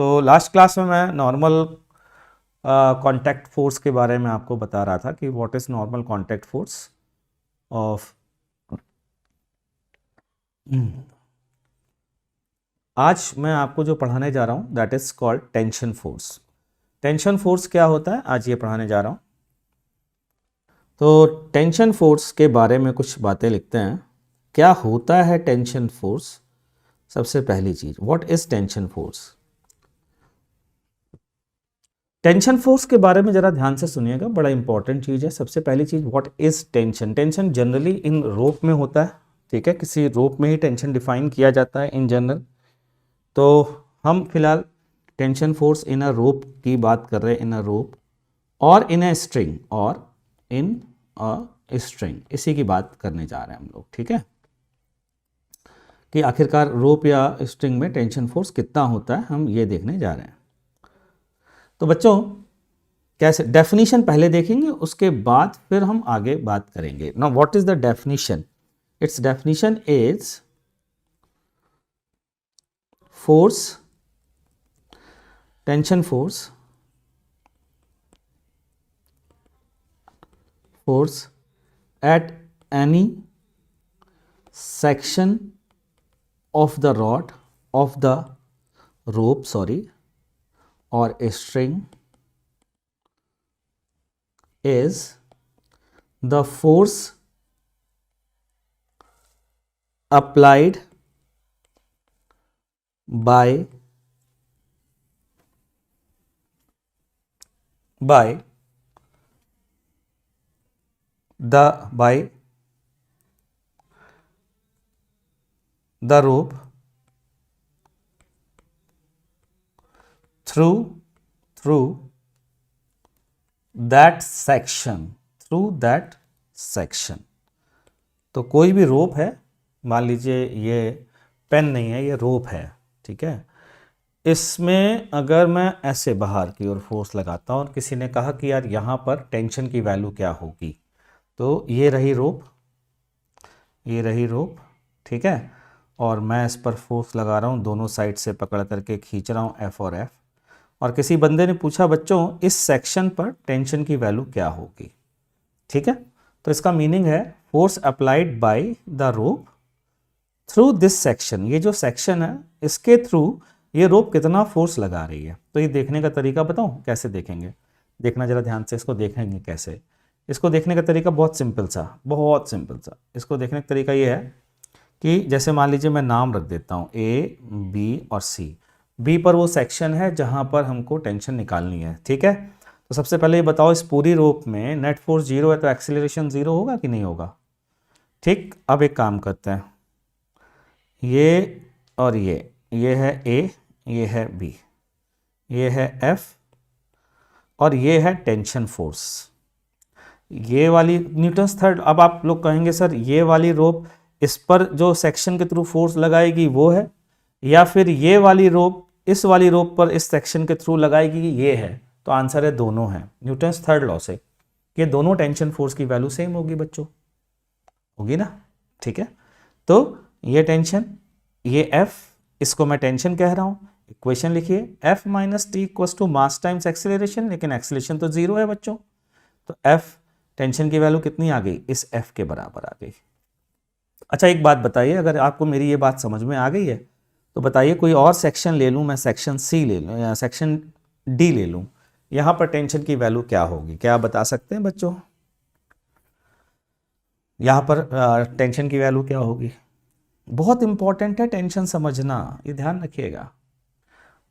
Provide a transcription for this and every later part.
तो last class में मैं नॉर्मल कांटेक्ट फोर्स के बारे में आपको बता रहा था कि what is normal contact force of. आज मैं आपको जो पढ़ाने जा रहा हूं that is called tension force. Tension force क्या होता है आज ये पढ़ाने जा रहा हूं। तो टेंशन फोर्स के बारे में कुछ बातें लिखते हैं। क्या होता है टेंशन फोर्स? सबसे पहली चीज, what is tension force. Tension force के बारे में जरा ध्यान से सुनिएगा, बड़ा इंपॉर्टेंट चीज है। सबसे पहली चीज, what is tension. Tension generally in rope में होता है, ठीक है, किसी रोप में ही टेंशन डिफाइन किया जाता है इन जनरल। तो हम फिलहाल टेंशन फोर्स इन अ रोप की बात कर रहे हैं, इन अ रोप और इन अ स्ट्रिंग, और इन अ स्ट्रिंग, इसी की बात करने जा रहे हैं हम लोग, ठीक है, कि आखिरकार रोप या स्ट्रिंग में टेंशन फोर्स कितना होता है, हम ये देखने जा रहे हैं। तो बच्चों कैसे, डेफिनेशन पहले देखेंगे, उसके बाद फिर हम आगे बात करेंगे। Now what is the definition? It's definition is force, tension force, force at any section of the rod of the rope or a string is the force applied by the rope through that section। तो कोई भी रोप है, मान लीजिए ये pen नहीं है, ये रोप है, ठीक है, इसमें अगर मैं ऐसे बाहर की ओर फोर्स लगाता हूँ और किसी ने कहा कि यार यहाँ पर टेंशन की वैल्यू क्या होगी, तो ये रही रोप, ठीक है, और मैं इस पर फोर्स लगा रहा हूँ, दोनों साइड से पकड़ करके खींच रहा हूँ एफ और एफ, और किसी बंदे ने पूछा बच्चों इस सेक्शन पर टेंशन की वैल्यू क्या होगी, ठीक है। तो इसका मीनिंग है force applied by the rope through this section. ये जो सेक्शन है इसके थ्रू ये रोप कितना फोर्स लगा रही है। तो ये देखने का तरीका बताऊं कैसे देखेंगे, देखना जरा ध्यान से, इसको देखेंगे कैसे। इसको देखने का तरीका बहुत सिंपल सा। इसको देखने का तरीका ये है कि जैसे मान लीजिए मैं नाम रख देता हूँ ए, बी और सी। बी पर वो सेक्शन है जहाँ पर हमको टेंशन निकालनी है, ठीक है। तो सबसे पहले ये बताओ इस पूरी रोप में नेट फोर्स 0 है तो एक्सीलरेशन 0 होगा कि नहीं होगा, ठीक। अब एक काम करते हैं, ये और ये है ए, ये है बी, ये है एफ और ये है टेंशन फोर्स, ये वाली न्यूटन्स थर्ड। अब आप लोग कहेंगे सर ये वाली रोप इस पर जो सेक्शन के थ्रू फोर्स लगाएगी वो है, या फिर ये वाली रोप इस वाली रोप पर इस सेक्शन के थ्रू लगाएगी ये है। तो आंसर है दोनों है, न्यूटन्स थर्ड लॉ से ये दोनों टेंशन फोर्स की वैल्यू सेम होगी बच्चों, होगी ना, ठीक है। तो ये टेंशन, ये एफ, इसको मैं टेंशन कह रहा हूं। इक्वेशन लिखिए, F minus T equals to mass times acceleration, लेकिन एक्सीलरेशन तो 0 है बच्चों। तो एफ टेंशन की वैल्यू कितनी आ गई, इस एफ के बराबर आ गई। अच्छा एक बात बताइए, अगर आपको मेरी ये बात समझ में आ गई है तो बताइए कोई और सेक्शन ले लूँ मैं, सेक्शन सी ले लूँ या सेक्शन डी ले लूँ, यहाँ पर टेंशन की वैल्यू क्या होगी, क्या आप बता सकते हैं बच्चों? यहाँ पर टेंशन की वैल्यू क्या होगी? बहुत इंपॉर्टेंट है टेंशन समझना, ये ध्यान रखिएगा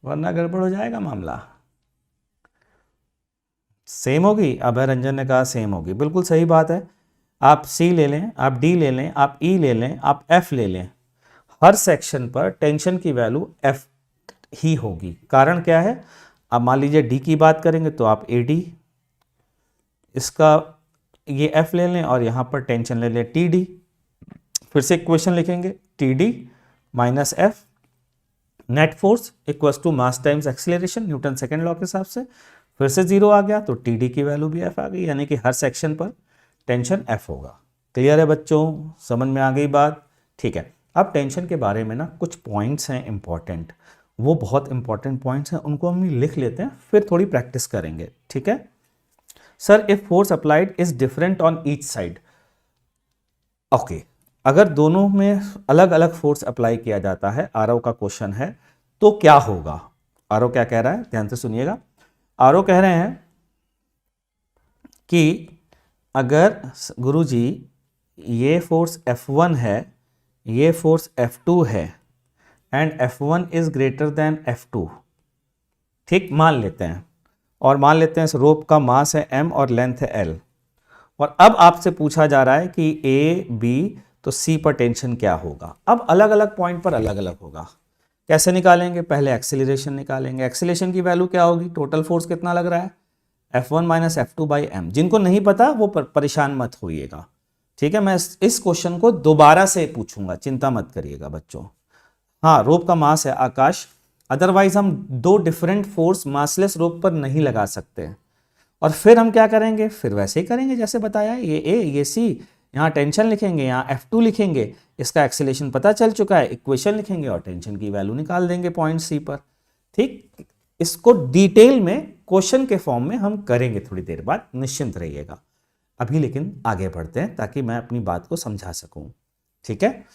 वरना गड़बड़ हो जाएगा मामला। सेम होगी, अभय रंजन ने कहा सेम होगी, बिल्कुल सही बात है। आप सी ले लें, आप डी ले लें, आप ई ले लें, आप एफ ले लें, हर सेक्शन पर टेंशन की वैल्यू एफ ही होगी। कारण क्या है, अब मान लीजिए डी की बात करेंगे तो आप ए डी, इसका ये एफ ले लें और यहाँ पर टेंशन ले लें टी डी। फिर से इक्वेशन लिखेंगे, T D minus F, net force equals to mass times acceleration, Newton second law के हिसाब से। फिर से 0 आ गया तो टी डी की वैल्यू भी एफ आ गई, यानी कि हर सेक्शन पर टेंशन एफ होगा। क्लियर है बच्चों, समझ में आ गई बात, ठीक है। अब टेंशन के बारे में ना कुछ पॉइंट्स हैं इंपॉर्टेंट, वो बहुत इंपॉर्टेंट पॉइंट्स हैं, उनको हम लिख लेते हैं, फिर थोड़ी प्रैक्टिस करेंगे, ठीक है। Sir if force applied is different on each side, okay, अगर दोनों में अलग अलग फोर्स अप्लाई किया जाता है, आरओ का क्वेश्चन है, तो क्या होगा। आरओ क्या कह रहा है, ध्यान से सुनिएगा। आरओ कह रहे हैं कि अगर गुरुजी ये फोर्स F1 है, ये फोर्स F2 है, and F1 is greater than F2, ठीक, मान लेते हैं, और मान लेते हैं इस रोप का मास है m और लेंथ है l, और अब आपसे पूछा जा रहा है कि A B तो C पर टेंशन क्या होगा। अब अलग अलग पॉइंट पर अलग अलग होगा, कैसे निकालेंगे, पहले एक्सीलरेशन निकालेंगे। एक्सीलरेशन की वैल्यू क्या होगी, टोटल फोर्स कितना लग रहा है, F1 minus F2 by m। जिनको नहीं पता वो परेशान मत होइएगा, ठीक है, मैं इस क्वेश्चन को दोबारा से पूछूंगा, चिंता मत करिएगा बच्चों। हाँ, रोप का मास है आकाश, अदरवाइज हम दो डिफरेंट फोर्स मासलेस रोप पर नहीं लगा सकते। और फिर हम क्या करेंगे, फिर वैसे ही करेंगे जैसे बताया, ये ए ये सी, यहाँ टेंशन लिखेंगे, यहाँ F2 लिखेंगे, इसका एक्सीलरेशन पता चल चुका है, इक्वेशन लिखेंगे और टेंशन की वैल्यू निकाल देंगे पॉइंट सी पर, ठीक। इसको डिटेल में क्वेश्चन के फॉर्म में हम करेंगे थोड़ी देर बाद, निश्चिंत रहिएगा। अभी लेकिन आगे बढ़ते हैं ताकि मैं अपनी बात को समझा सकूं, ठीक है।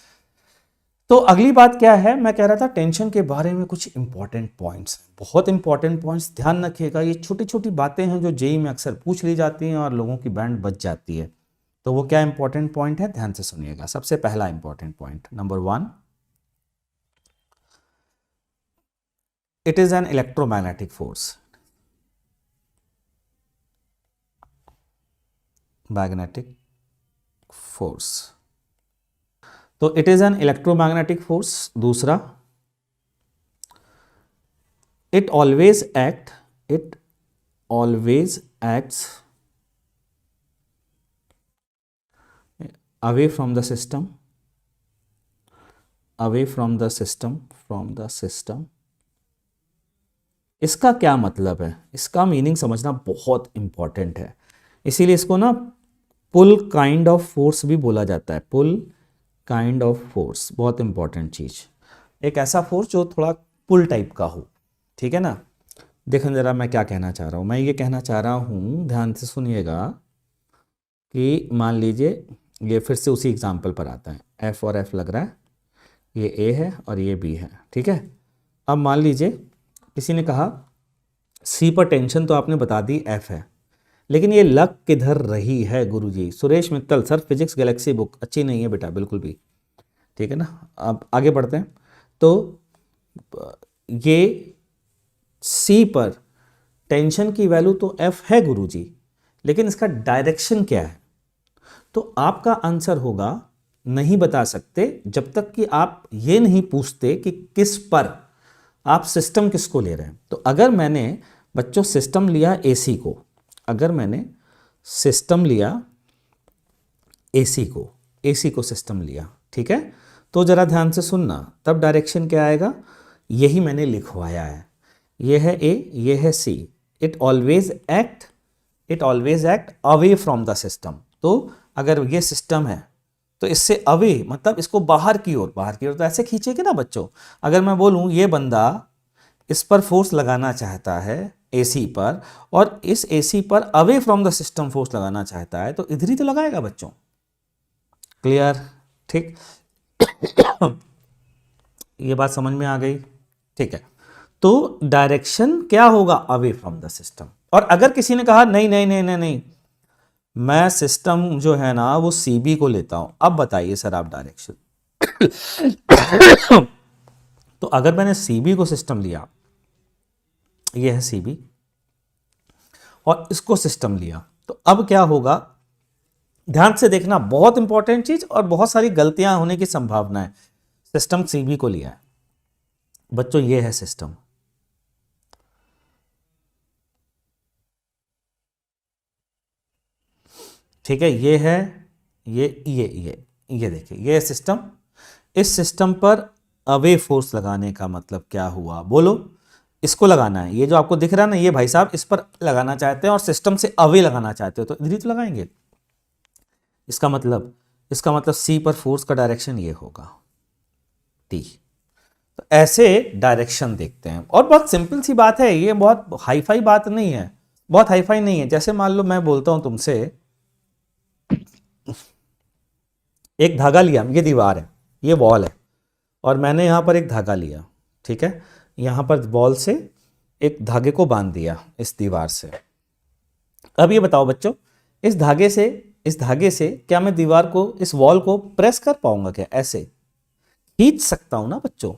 तो अगली बात क्या है, मैं कह रहा था टेंशन के बारे में कुछ इंपॉर्टेंट पॉइंट्स, बहुत इंपॉर्टेंट पॉइंट्स, ध्यान रखिएगा। ये छोटी छोटी बातें हैं जो जेई में अक्सर पूछ ली जाती हैं और लोगों की बैंड बच जाती है। तो वो क्या इंपॉर्टेंट पॉइंट है, ध्यान से सुनिएगा। सबसे पहला important point, number 1, it is an electromagnetic force, magnetic force, तो it is an electromagnetic force. दूसरा, it always acts away from the system, इसका क्या मतलब है, इसका मीनिंग समझना बहुत इंपॉर्टेंट है। इसीलिए इसको ना पुल काइंड ऑफ फोर्स भी बोला जाता है, पुल काइंड ऑफ फोर्स, बहुत इंपॉर्टेंट चीज, एक ऐसा फोर्स जो थोड़ा पुल टाइप का हो, ठीक है ना। देखें जरा मैं क्या कहना चाह रहा हूं, मैं ये कहना चाह रहा हूं, ध्यान से सुनिएगा, कि मान लीजिए ये फिर से उसी एग्जाम्पल पर आता है, F और F लग रहा है, ये A है और ये B है, ठीक है। अब मान लीजिए किसी ने कहा C पर टेंशन तो आपने बता दी F है, लेकिन ये लग किधर रही है Guruji. Suresh Mittal, sir physics galaxy book अच्छी नहीं है बेटा, बिल्कुल भी, ठीक है ना। अब आगे बढ़ते हैं। तो ये C पर टेंशन की वैल्यू तो F है गुरुजी, लेकिन इसका डायरेक्शन क्या है। तो आपका आंसर होगा नहीं बता सकते जब तक कि आप ये नहीं पूछते कि किस पर, आप सिस्टम किसको ले रहे हैं। तो अगर मैंने बच्चों सिस्टम लिया एसी को, अगर मैंने सिस्टम लिया एसी को सिस्टम लिया, ठीक है, तो जरा ध्यान से सुनना, तब डायरेक्शन क्या आएगा, यही मैंने लिखवाया है, ये है ए, ये है C. It always act away from the system. तो अगर ये सिस्टम है तो इससे अवे मतलब इसको बाहर की ओर तो ऐसे खींचेगे ना बच्चों। अगर मैं बोलूं ये बंदा इस पर फोर्स लगाना चाहता है एसी पर, और इस एसी पर away from the system force लगाना चाहता है, तो इधर ही तो लगाएगा बच्चों, क्लियर, ठीक। ये बात समझ में आ गई, ठीक है। तो डायरेक्शन क्या होगा, अवे फ्रॉम द सिस्टम। और अगर किसी ने कहा नहीं नहीं नहीं नहीं नहीं, मैं सिस्टम जो है ना वो सीबी को लेता हूं, अब बताइए सर आप डायरेक्शन। तो अगर मैंने सीबी को सिस्टम लिया, ये है सीबी, और इसको सिस्टम लिया, तो अब क्या होगा, ध्यान से देखना, बहुत इंपॉर्टेंट चीज और बहुत सारी गलतियां होने की संभावना है। सिस्टम सीबी को लिया है बच्चों, ये है सिस्टम, ठीक है, ये है, ये देखिए, ये सिस्टम। इस सिस्टम पर अवे फोर्स लगाने का मतलब क्या हुआ, बोलो, इसको लगाना है, ये जो आपको दिख रहा है ना, ये भाई साहब इस पर लगाना चाहते हैं और सिस्टम से अवे लगाना चाहते हो, तो इधर ही तो लगाएंगे। इसका मतलब सी पर फोर्स का डायरेक्शन ये होगा टी। तो ऐसे डायरेक्शन देखते हैं। और बहुत सिंपल सी बात है, ये बहुत हाईफाई बात नहीं है, बहुत हाईफाई नहीं है। जैसे मान लो मैं बोलता हूं तुमसे, एक धागा लिया, ये दीवार है, ये वॉल है, और मैंने यहां पर एक धागा लिया, ठीक है, यहां पर वॉल से एक धागे को बांध दिया इस दीवार से। अब ये बताओ बच्चों, इस धागे से क्या मैं दीवार को, इस वॉल को प्रेस कर पाऊंगा क्या? ऐसे खींच सकता हूं ना बच्चों।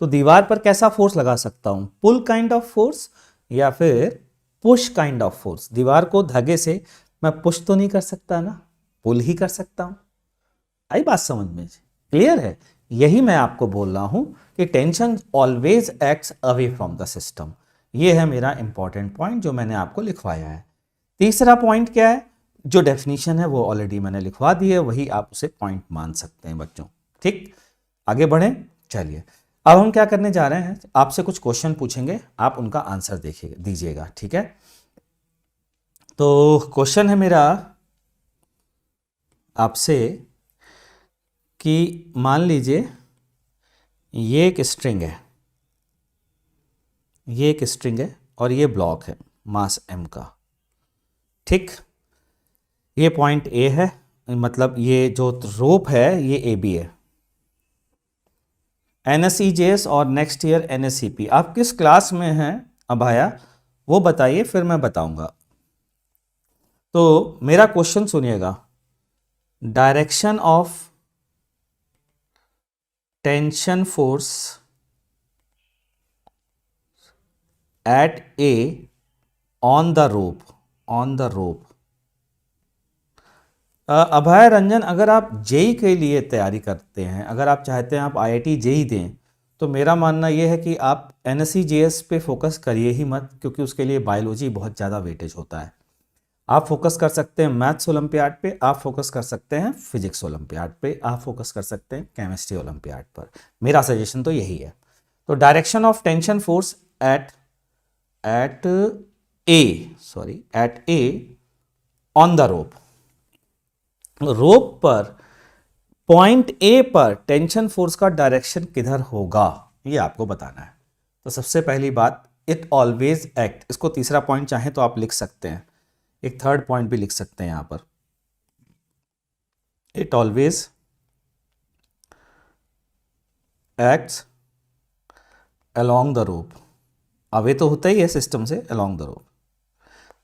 तो दीवार पर कैसा फोर्स लगा सकता हूं? पुल काइंड ऑफ फोर्स या फिर पुश काइंड ऑफ फोर्स। दीवार को धागे से मैं पुश तो नहीं कर सकता ना, पुल ही कर सकता हूं। आई बात समझ में? क्लियर है? यही मैं आपको बोल रहा हूं कि tension always acts away from the system. ये है मेरा इंपॉर्टेंट पॉइंट जो मैंने आपको लिखवाया है। तीसरा पॉइंट क्या है? जो डेफिनेशन है वो ऑलरेडी मैंने लिखवा दी है, वही आप उसे पॉइंट मान सकते हैं बच्चों। ठीक, आगे बढ़ें। चलिए, अब हम क्या करने जा रहे हैं, आपसे कुछ क्वेश्चन पूछेंगे, आप उनका आंसर देखिए दीजिएगा, ठीक है। तो क्वेश्चन है मेरा आपसे कि मान लीजिए ये एक स्ट्रिंग है, ये एक स्ट्रिंग है और ये ब्लॉक है मास m का। ठीक, ये पॉइंट A है, मतलब ये जो रोप है ये AB है। NSEJS और नेक्स्ट ईयर NSCP। आप किस क्लास में हैं अभाया, वो बताइए, फिर मैं बताऊंगा। तो मेरा क्वेश्चन सुनिएगा, direction of tension force at A on the rope, on the rope. Abhay Ranjan, अगर आप जेई के लिए तैयारी करते हैं, अगर आप चाहते हैं आप IIT जेई दें, तो मेरा मानना यह है कि आप NSEJS पे फोकस करिए ही मत, क्योंकि उसके लिए बायोलॉजी बहुत ज़्यादा वेटेज होता है। आप फोकस कर सकते हैं मैथ्स ओलंपियाड पे, आप फोकस कर सकते हैं फिजिक्स ओलंपियाड पे, आप फोकस कर सकते हैं केमिस्ट्री ओलंपियाड पर। मेरा सजेशन तो यही है। तो direction of tension force at A on the rope. Rope पर पॉइंट ए पर टेंशन फोर्स का डायरेक्शन किधर होगा, ये आपको बताना है। तो सबसे पहली बात, इट ऑलवेज एक्ट। इसको तीसरा पॉइंट चाहे तो आप लिख सकते हैं, एक थर्ड पॉइंट भी लिख सकते हैं यहां पर। It always acts along the rope. Away तो होता ही है सिस्टम से, अलोंग द रोप।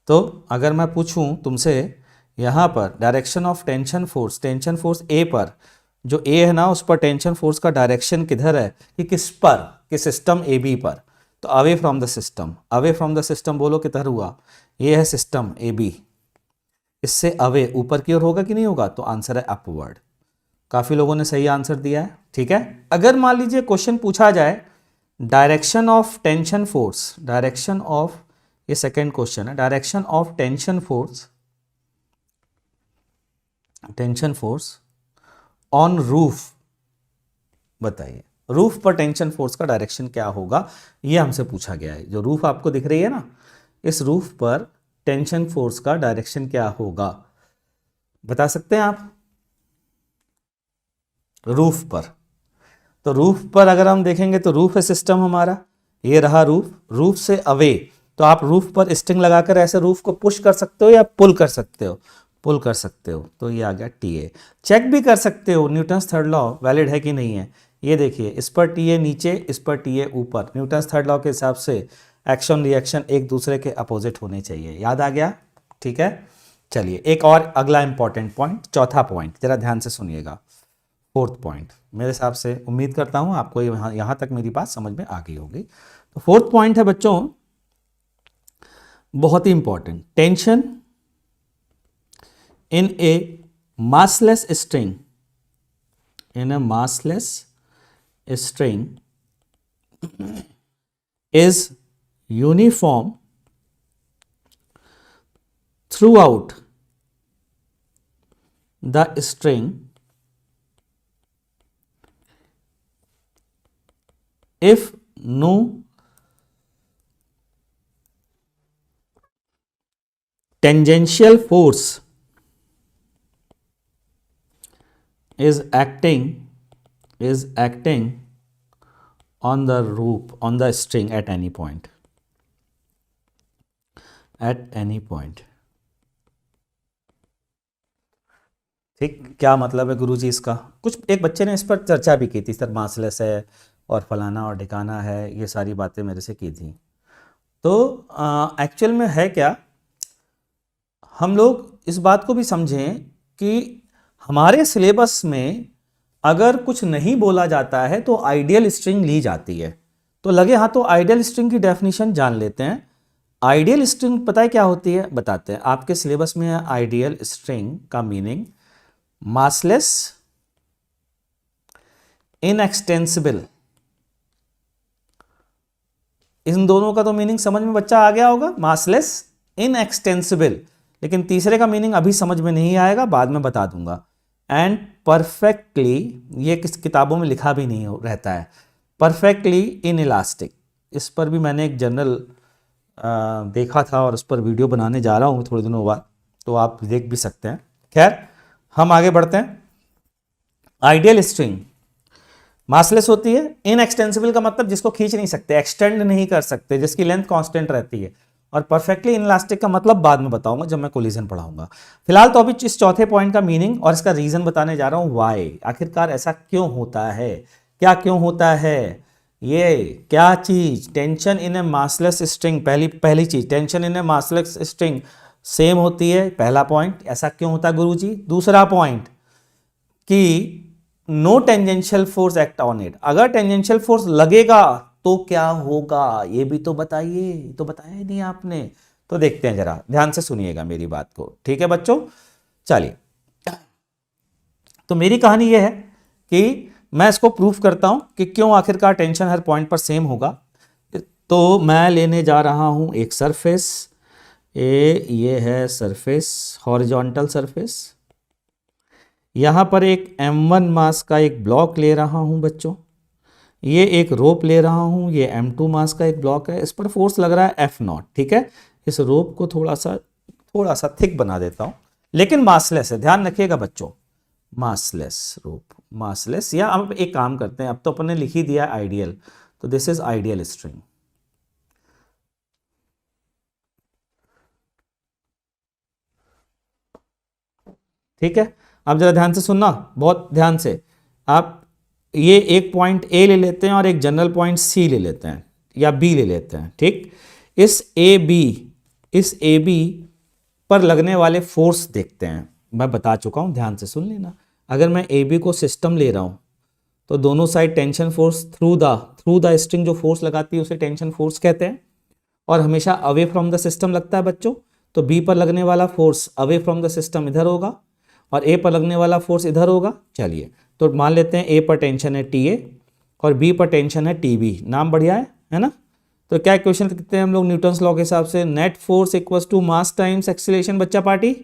तो अगर मैं पूछूं तुमसे यहां पर डायरेक्शन ऑफ टेंशन फोर्स ए पर, जो ए है ना उस पर टेंशन फोर्स का डायरेक्शन किधर है, कि किस पर, कि सिस्टम ए बी पर। तो away from the system, away from the system बोलो किधर हुआ, ये है सिस्टम ए बी, इससे अवे ऊपर की ओर होगा कि नहीं होगा, तो आंसर है अपवर्ड। काफी लोगों ने सही आंसर दिया है, ठीक है। अगर मान लीजिए क्वेश्चन पूछा जाए direction of tension force, direction of, ये सेकेंड क्वेश्चन है, direction of tension force on roof, बताइए रूफ पर टेंशन फोर्स का डायरेक्शन क्या होगा, ये हमसे पूछा गया है। जो रूफ आपको दिख रही है ना, इस रूफ पर टेंशन फोर्स का डायरेक्शन क्या होगा, बता सकते हैं आप? रूफ पर, तो रूफ पर अगर हम देखेंगे तो रूफ है सिस्टम हमारा, ये रहा रूफ, रूफ से अवे, तो आप रूफ पर स्ट्रिंग लगाकर ऐसे रूफ को पुश कर सकते हो या पुल कर सकते हो, पुल कर सकते हो। तो ये आ गया TA। चेक भी कर सकते हो न्यूटन्स थर्ड लॉ वैलिड है कि नहीं है। ये देखिए, इस पर TA नीचे, इस पर TA ऊपर। न्यूटन्स थर्ड लॉ के हिसाब से एक्शन रिएक्शन एक दूसरे के अपोजिट होने चाहिए। याद आ गया? ठीक है। चलिए एक और अगला इंपॉर्टेंट पॉइंट, चौथा पॉइंट, जरा ध्यान से सुनिएगा। फोर्थ पॉइंट, मेरे हिसाब से उम्मीद करता हूं आपको यहाँ तक मेरी बात समझ में आ गई होगी। तो फोर्थ पॉइंट है बच्चों, बहुत ही important, tension in a massless string, in a massless string is uniform throughout the string if no tangential force is acting on the rope on the string at any point, at any point. ठीक, क्या मतलब है गुरुजी इसका? कुछ एक बच्चे ने इस पर चर्चा भी की थी, सर मासलेस है और फलाना और ठिकाना है, ये सारी बातें मेरे से की थी। तो एक्चुअल में है क्या, हम लोग इस बात को भी समझें कि हमारे सिलेबस में अगर कुछ नहीं बोला जाता है तो आइडियल स्ट्रिंग ली जाती है। तो लगे हाँ, तो आइडियल स्ट्रिंग की डेफिनेशन जान लेते हैं। आइडियल स्ट्रिंग पता है क्या होती है, बताते हैं। आपके सिलेबस में है आइडियल स्ट्रिंग का मीनिंग मासलेस, इनएक्सटेंसिबल। इन दोनों का तो मीनिंग समझ में बच्चा आ गया होगा, मासलेस, इनएक्सटेंसिबल। लेकिन तीसरे का मीनिंग अभी समझ में नहीं आएगा, बाद में बता दूंगा। एंड परफेक्टली, ये किस किताबों में लिखा भी नहीं रहता है, परफेक्टली इन इलास्टिक। इस पर भी मैंने एक जनरल देखा था और उस पर वीडियो बनाने जा रहा हूँ थोड़े दिनों बाद, तो आप देख भी सकते हैं। खैर, हम आगे बढ़ते हैं। आइडियल स्ट्रिंग मासलेस होती है। इनएक्सटेंसिबल का मतलब जिसको खींच नहीं सकते, एक्सटेंड नहीं कर सकते, जिसकी लेंथ कांस्टेंट रहती है। और परफेक्टली इनइलास्टिक का मतलब बाद में बताऊंगा जब मैं कोलिजन पढ़ाऊंगा। फिलहाल तो अभी इस चौथे पॉइंट का मीनिंग और इसका रीजन बताने जा रहा हूं, वाई, आखिरकार ऐसा क्यों होता है, क्या क्यों होता है, ये क्या चीज। Tension in A massless string, पहली चीज, tension in A massless string same होती है, पहला पॉइंट। ऐसा क्यों होता है गुरुजी? दूसरा पॉइंट कि no tangential force act on it, अगर टेंजेंशियल फोर्स लगेगा तो क्या होगा, ये भी तो बताइए, तो बताया ही नहीं आपने। तो देखते हैं, जरा ध्यान से सुनिएगा मेरी बात को, ठीक है बच्चों? चलिए, तो मेरी कहानी ये है कि मैं इसको प्रूफ करता हूं कि क्यों आखिरकार टेंशन हर पॉइंट पर सेम होगा। तो मैं लेने जा रहा हूं एक सरफेस, ये है सरफेस, हॉरिजॉन्टल सरफेस। यहां पर एक m1 मास का एक ब्लॉक ले रहा हूं बच्चों, ये एक रोप ले रहा हूं, ये m2 मास का एक ब्लॉक है, इस पर फोर्स लग रहा है F0, ठीक है। इस रोप को थोड़ा सा थिक बना देता हूं, लेकिन मासलेस है, ध्यान रखिएगा बच्चों, मासलेस रोप, मासलेस। या अब एक काम करते हैं, अब तो अपन ने लिख ही दिया आइडियल, तो दिस इज आइडियल स्ट्रिंग। ठीक है, अब जरा ध्यान से सुनना, बहुत ध्यान से। आप ये एक पॉइंट ए ले लेते हैं और एक जनरल पॉइंट सी ले लेते हैं या बी ले लेते हैं, ठीक। इस ए बी पर लगने वाले फोर्स देखते हैं। मैं बता चुका हूं, ध्यान से सुन लेना। अगर मैं ए बी को सिस्टम ले रहा हूं तो दोनों side tension force through the string जो फोर्स लगाती है उसे टेंशन फोर्स कहते हैं, और हमेशा अवे फ्रॉम द सिस्टम लगता है बच्चों। तो बी पर लगने वाला force away from the system इधर होगा और ए पर लगने वाला फोर्स इधर होगा। चलिए, तो मान लेते हैं ए पर टेंशन है टी ए और बी पर टेंशन है टी बी, नाम बढ़िया है ना। तो क्या इक्वेशन लिखते हैं हम लोग न्यूटन्स लॉ के हिसाब से, net force equals to mass times acceleration बच्चा पार्टी।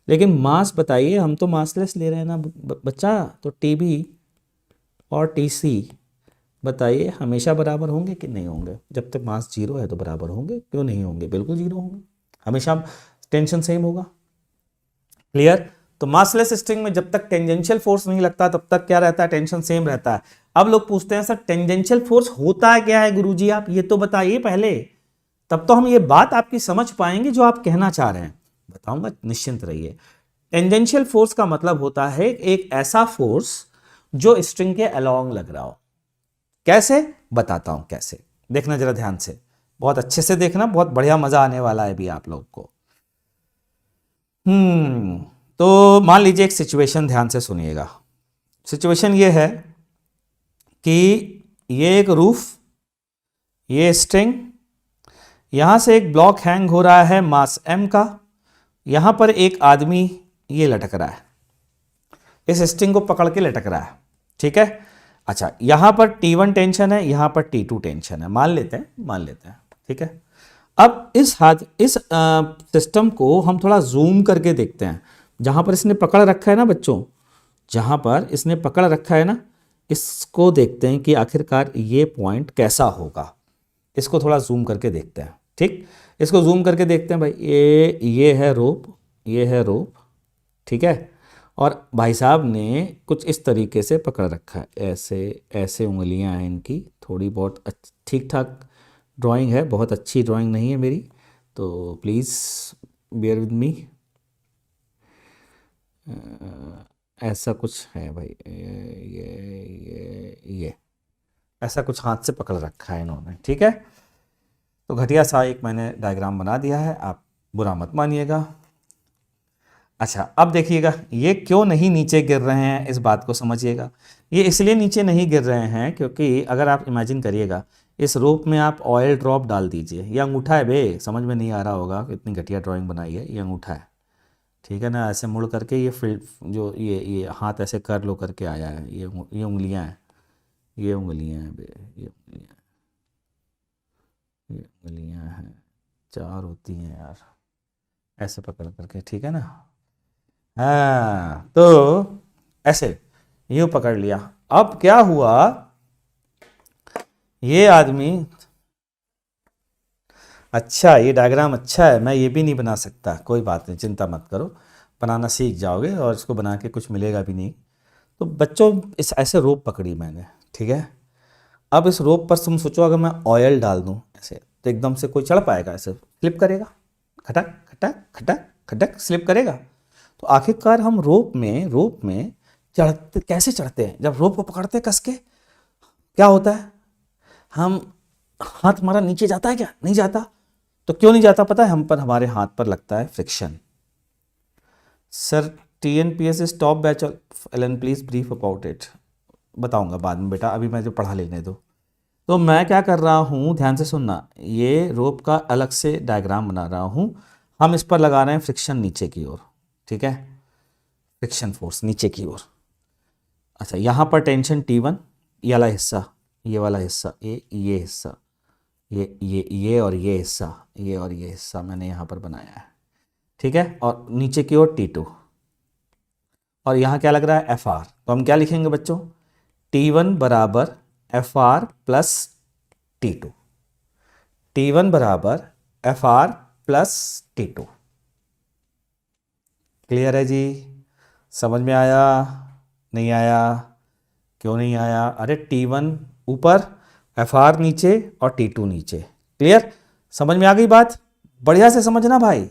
लेकिन मास बताइए, हम तो मासलेस ले रहे हैं ना बच्चा, तो टी बी और टी सी बताइए हमेशा बराबर होंगे कि नहीं होंगे? जब तक मास जीरो है तो बराबर होंगे, क्यों नहीं होंगे, बिल्कुल जीरो होंगे, हमेशा टेंशन सेम होगा। क्लियर? तो मासलेस स्ट्रिंग में जब तक टेंजेंशियल फोर्स नहीं लगता तब तक क्या रहता है, टेंशन सेम रहता है। अब लोग पूछते हैं सर टेंजेंशियल फोर्स होता है क्या है गुरुजी, आप ये तो बताइए पहले, तब तो हम ये बात आपकी समझ पाएंगे जो आप कहना चाह रहे हैं। बताऊंगा, निश्चिंत रहिए। टेंजेंशियल फोर्स का मतलब होता है एक ऐसा फोर्स जो स्ट्रिंग के अलोंग लग रहा हो। कैसे? बताता हूं कैसे, देखना जरा ध्यान से, बहुत अच्छे से देखना, बहुत बढ़िया मजा आने वाला है भी आप लोग को। तो मान लीजिए एक सिचुएशन, ध्यान से सुनिएगा। सिचुएशन ये है कि ये एक रूफ, ये स्ट्रिंग, यहां से एक ब्लॉक हैंग हो रहा है मास m का, यहां पर एक आदमी ये लटक रहा है, इस स्ट्रिंग को पकड़ के लटक रहा है, ठीक है। अच्छा, यहां पर T1 टेंशन है, यहां पर T2 टेंशन है, मान लेते हैं, ठीक है। अब इस सिस्टम को हम थोड़ा जूम करके देखते हैं। जहां पर इसने पकड़ रखा है ना बच्चों, जहां पर इसने पकड़ रखा है ना, इसको देखते हैं कि आखिरकार ये पॉइंट कैसा होगा। इसको थोड़ा जूम करके देखते हैं, ठीक। इसको जूम करके देखते हैं भाई, ये है रोप, ये है रोप, ठीक है। और भाई साहब ने कुछ इस तरीके से पकड़ रखा है, ऐसे ऐसे उंगलियां हैं इनकी, थोड़ी बहुत ठीक ठाक ड्राइंग है, बहुत अच्छी ड्राइंग नहीं है मेरी, तो प्लीज़ बियर विद मी। ऐसा कुछ है भाई, ये ऐसा कुछ हाथ से पकड़ रखा है इन्होंने, ठीक है। तो घटिया सा एक मैंने डायग्राम बना दिया है, आप बुरा मत मानिएगा। अच्छा अब देखिएगा, ये क्यों नहीं नीचे गिर रहे हैं, इस बात को समझिएगा। ये इसलिए नीचे नहीं गिर रहे हैं क्योंकि अगर आप इमेजिन करिएगा, इस रोप में आप ऑयल ड्रॉप डाल दीजिए। ये अंगूठा है बे, समझ में नहीं आ रहा होगा, इतनी घटिया ड्राइंग बनाई है, ये अंगूठा है, ठीक है ना। ऐसे मुड़ करके ये फील्ड जो ये हाथ ऐसे कर लो करके आया है, ये उंगलियां हैं, ये उंगलियां हैं बे, ये उंगलियां, ये उंगलियां हैं, 4 होती हैं यार, ऐसे पकड़ करके, ठीक है ना। हाँ तो ऐसे यूं पकड़ लिया। अब क्या हुआ, ये आदमी, अच्छा ये डायग्राम अच्छा है, मैं ये भी नहीं बना सकता, कोई बात नहीं, चिंता मत करो, बनाना सीख जाओगे और इसको बना के कुछ मिलेगा भी नहीं। तो बच्चों इस ऐसे रोप पकड़ी मैंने, ठीक है। अब इस रोप पर तुम सोचो अगर मैं ऑयल डाल दूं ऐसे, तो एकदम से कोई चढ़ पाएगा, ऐसे स्लिप करेगा, खटक खटक खटक खटक स्लिप करेगा। तो आखिरकार हम रोप में चढ़ते कैसे चढ़ते हैं, जब रोप को पकड़ते हैं कस के, क्या होता है, हम हाथ हमारा नीचे जाता है क्या, नहीं जाता। तो क्यों नहीं जाता पता है, हम पर हमारे हाथ पर लगता है friction. Sir TNPS is top batch Allen, please brief about it. बताऊंगा बाद में बेटा, अभी मैं जो पढ़ा लेने दो। तो मैं क्या कर रहा हूँ, ध्यान से सुनना, ये रोप का अलग से डायग्राम बना रहा हूँ, हम इस पर लगा रहे हैं फ्रिक्शन नीचे की ओर, ठीक है, फ्रिक्शन फोर्स नीचे की ओर। अच्छा यहाँ पर टेंशन T1, ये वाला हिस्सा, ये वाला हिस्सा, ये हिस्सा, ये और ये हिस्सा, ये और ये हिस्सा मैंने यहाँ पर बनाया है, ठीक है। और नीचे की ओर T2, और यहाँ क्या लग रहा है FR। तो हम क्या लिखेंगे बच्चों, T1 बराबर FR प्लस T2, T1 बराबर FR प्लस T2। क्लियर है जी, समझ में आया, नहीं आया, क्यों नहीं आया, अरे T1 ऊपर, FR नीचे और T2 नीचे, क्लियर, समझ में आ गई बात, बढ़िया से समझना भाई।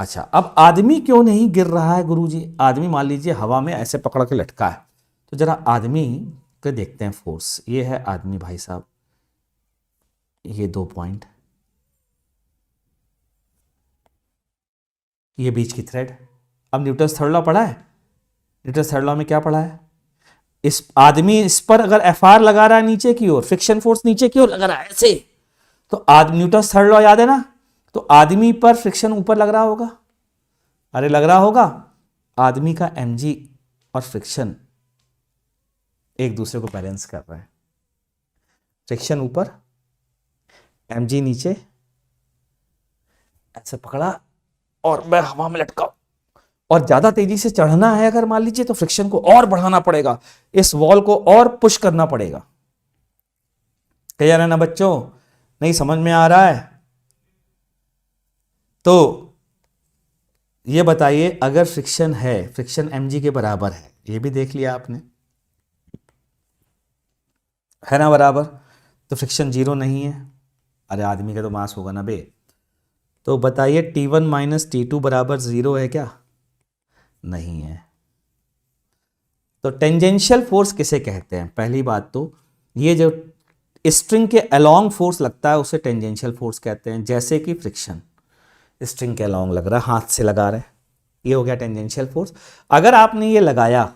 अच्छा अब आदमी क्यों नहीं गिर रहा है गुरुजी, आदमी मान लीजिए हवा में ऐसे पकड़ के लटका है, तो जरा आदमी के देखते हैं फोर्स। ये है आदमी भाई साहब, ये 2 पॉइंट, ये बीच की थ्रेड। अब न्यूटन्स थर्ड लॉ पढ़ा है, न्यूटन्स थर्ड लॉ में क्या पढ़ा है, इस आदमी इस पर अगर FR लगा रहा है नीचे की ओर, फ्रिक्शन फोर्स नीचे की ओर लग रहा है ऐसे, तो न्यूटन्स थर्ड लॉ याद है ना, तो आदमी पर फ्रिक्शन ऊपर लग रहा होगा, अरे लग रहा होगा, आदमी का mg और फ्रिक्शन एक दूसरे को बैलेंस कर रहे हैं, फ्रिक्शन ऊपर mg नीचे, ऐसे पकड़ा और मैं हवा में लटका, और ज्यादा तेजी से चढ़ना है अगर मान लीजिए, तो फ्रिक्शन को और बढ़ाना पड़ेगा, इस वॉल को और पुश करना पड़ेगा। क्लियर है ना बच्चों, नहीं समझ में आ रहा है। तो ये बताइए अगर फ्रिक्शन है, फ्रिक्शन mg के बराबर है, ये भी देख लिया आपने, है ना बराबर, तो फ्रिक्शन 0 नहीं है, अरे आदमी का तो मास होगा ना बे। तो बताइए T1 माइनस T2 बराबर 0 है क्या, नहीं है। तो टेंजेंशियल फोर्स किसे कहते हैं, पहली बात तो ये जो स्ट्रिंग के अलोंग फोर्स लगता है उसे टेंजेंशियल फोर्स कहते हैं, जैसे कि फ्रिक्शन स्ट्रिंग के अलोंग लग रहा है, हाथ से लगा रहे, ये हो गया टेंजेंशियल फोर्स। अगर आपने ये लगाया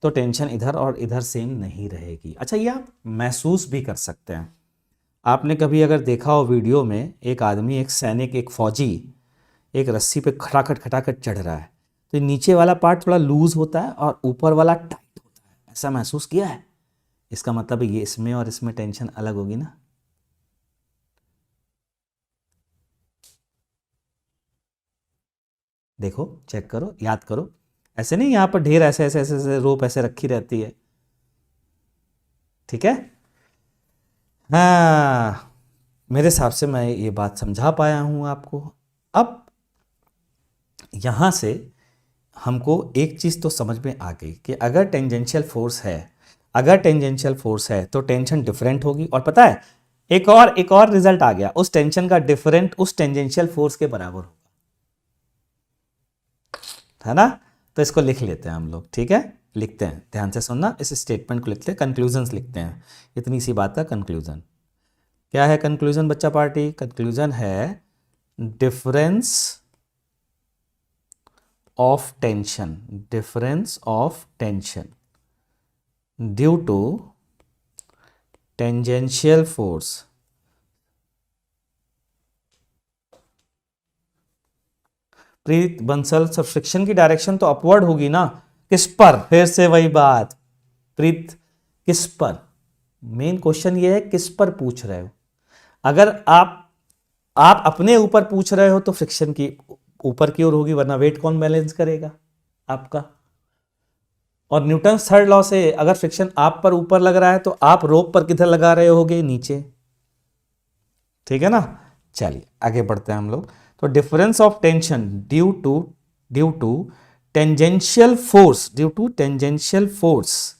तो टेंशन इधर और इधर सेम नहीं रहेगी। अच्छा ये आप महसूस भी कर सकते हैं, आपने कभी अगर देखा हो वीडियो में, एक आदमी, एक सैनिक, एक फौजी एक रस्सी पे खटाखट खटाखट चढ़ रहा है, तो नीचे वाला पार्ट थोड़ा लूज होता है और ऊपर वाला टाइट होता है, ऐसा महसूस किया है। इसका मतलब ये इसमें और इसमें टेंशन अलग होगी ना। देखो चेक करो, याद करो, ऐसे नहीं यहाँ पर ढेर ऐसे ऐसे ऐसे, ऐसे रोप ऐसे रखी रहती है, ठीक है। हाँ मेरे हिसाब से मैं ये बात समझा पाया हूँ आपको। अब यहाँ से हमको एक चीज़ तो समझ में आ गई कि अगर टेंजेंशियल फोर्स है, अगर टेंजेंशियल फोर्स है तो टेंशन डिफरेंट होगी। और पता है एक और रिजल्ट आ गया, उस टेंशन का डिफरेंट उस टेंजेंशियल फोर्स के बराबर होगा, है ना। तो इसको लिख लेते हैं हम लोग, ठीक है, लिखते हैं, ध्यान से सुनना, इस स्टेटमेंट को लिखते हैं, कंक्लूजन्स लिखते हैं, इतनी सी बात का कंक्लूजन क्या है। कंक्लूजन बच्चा पार्टी, कंक्लूजन है difference of tension, difference of tension due to tangential force Preet Bansal, सब फ्रिक्शन की डायरेक्शन तो अपवर्ड होगी ना, किस पर, फिर से वही बात प्रीत, किस पर, मेन क्वेश्चन ये है किस पर पूछ रहे हो। अगर आप अपने ऊपर पूछ रहे हो तो फ्रिक्शन की ऊपर की ओर होगी, वरना वेट कौन बैलेंस करेगा आपका। और न्यूटन थर्ड लॉ से अगर फ्रिक्शन आप पर ऊपर लग रहा है तो आप रोप पर किधर लगा रहे होगे, नीचे, ठीक है ना। चलिए आगे बढ़ते हैं हम लोग। तो difference of tension due to tangential force, due to tangential force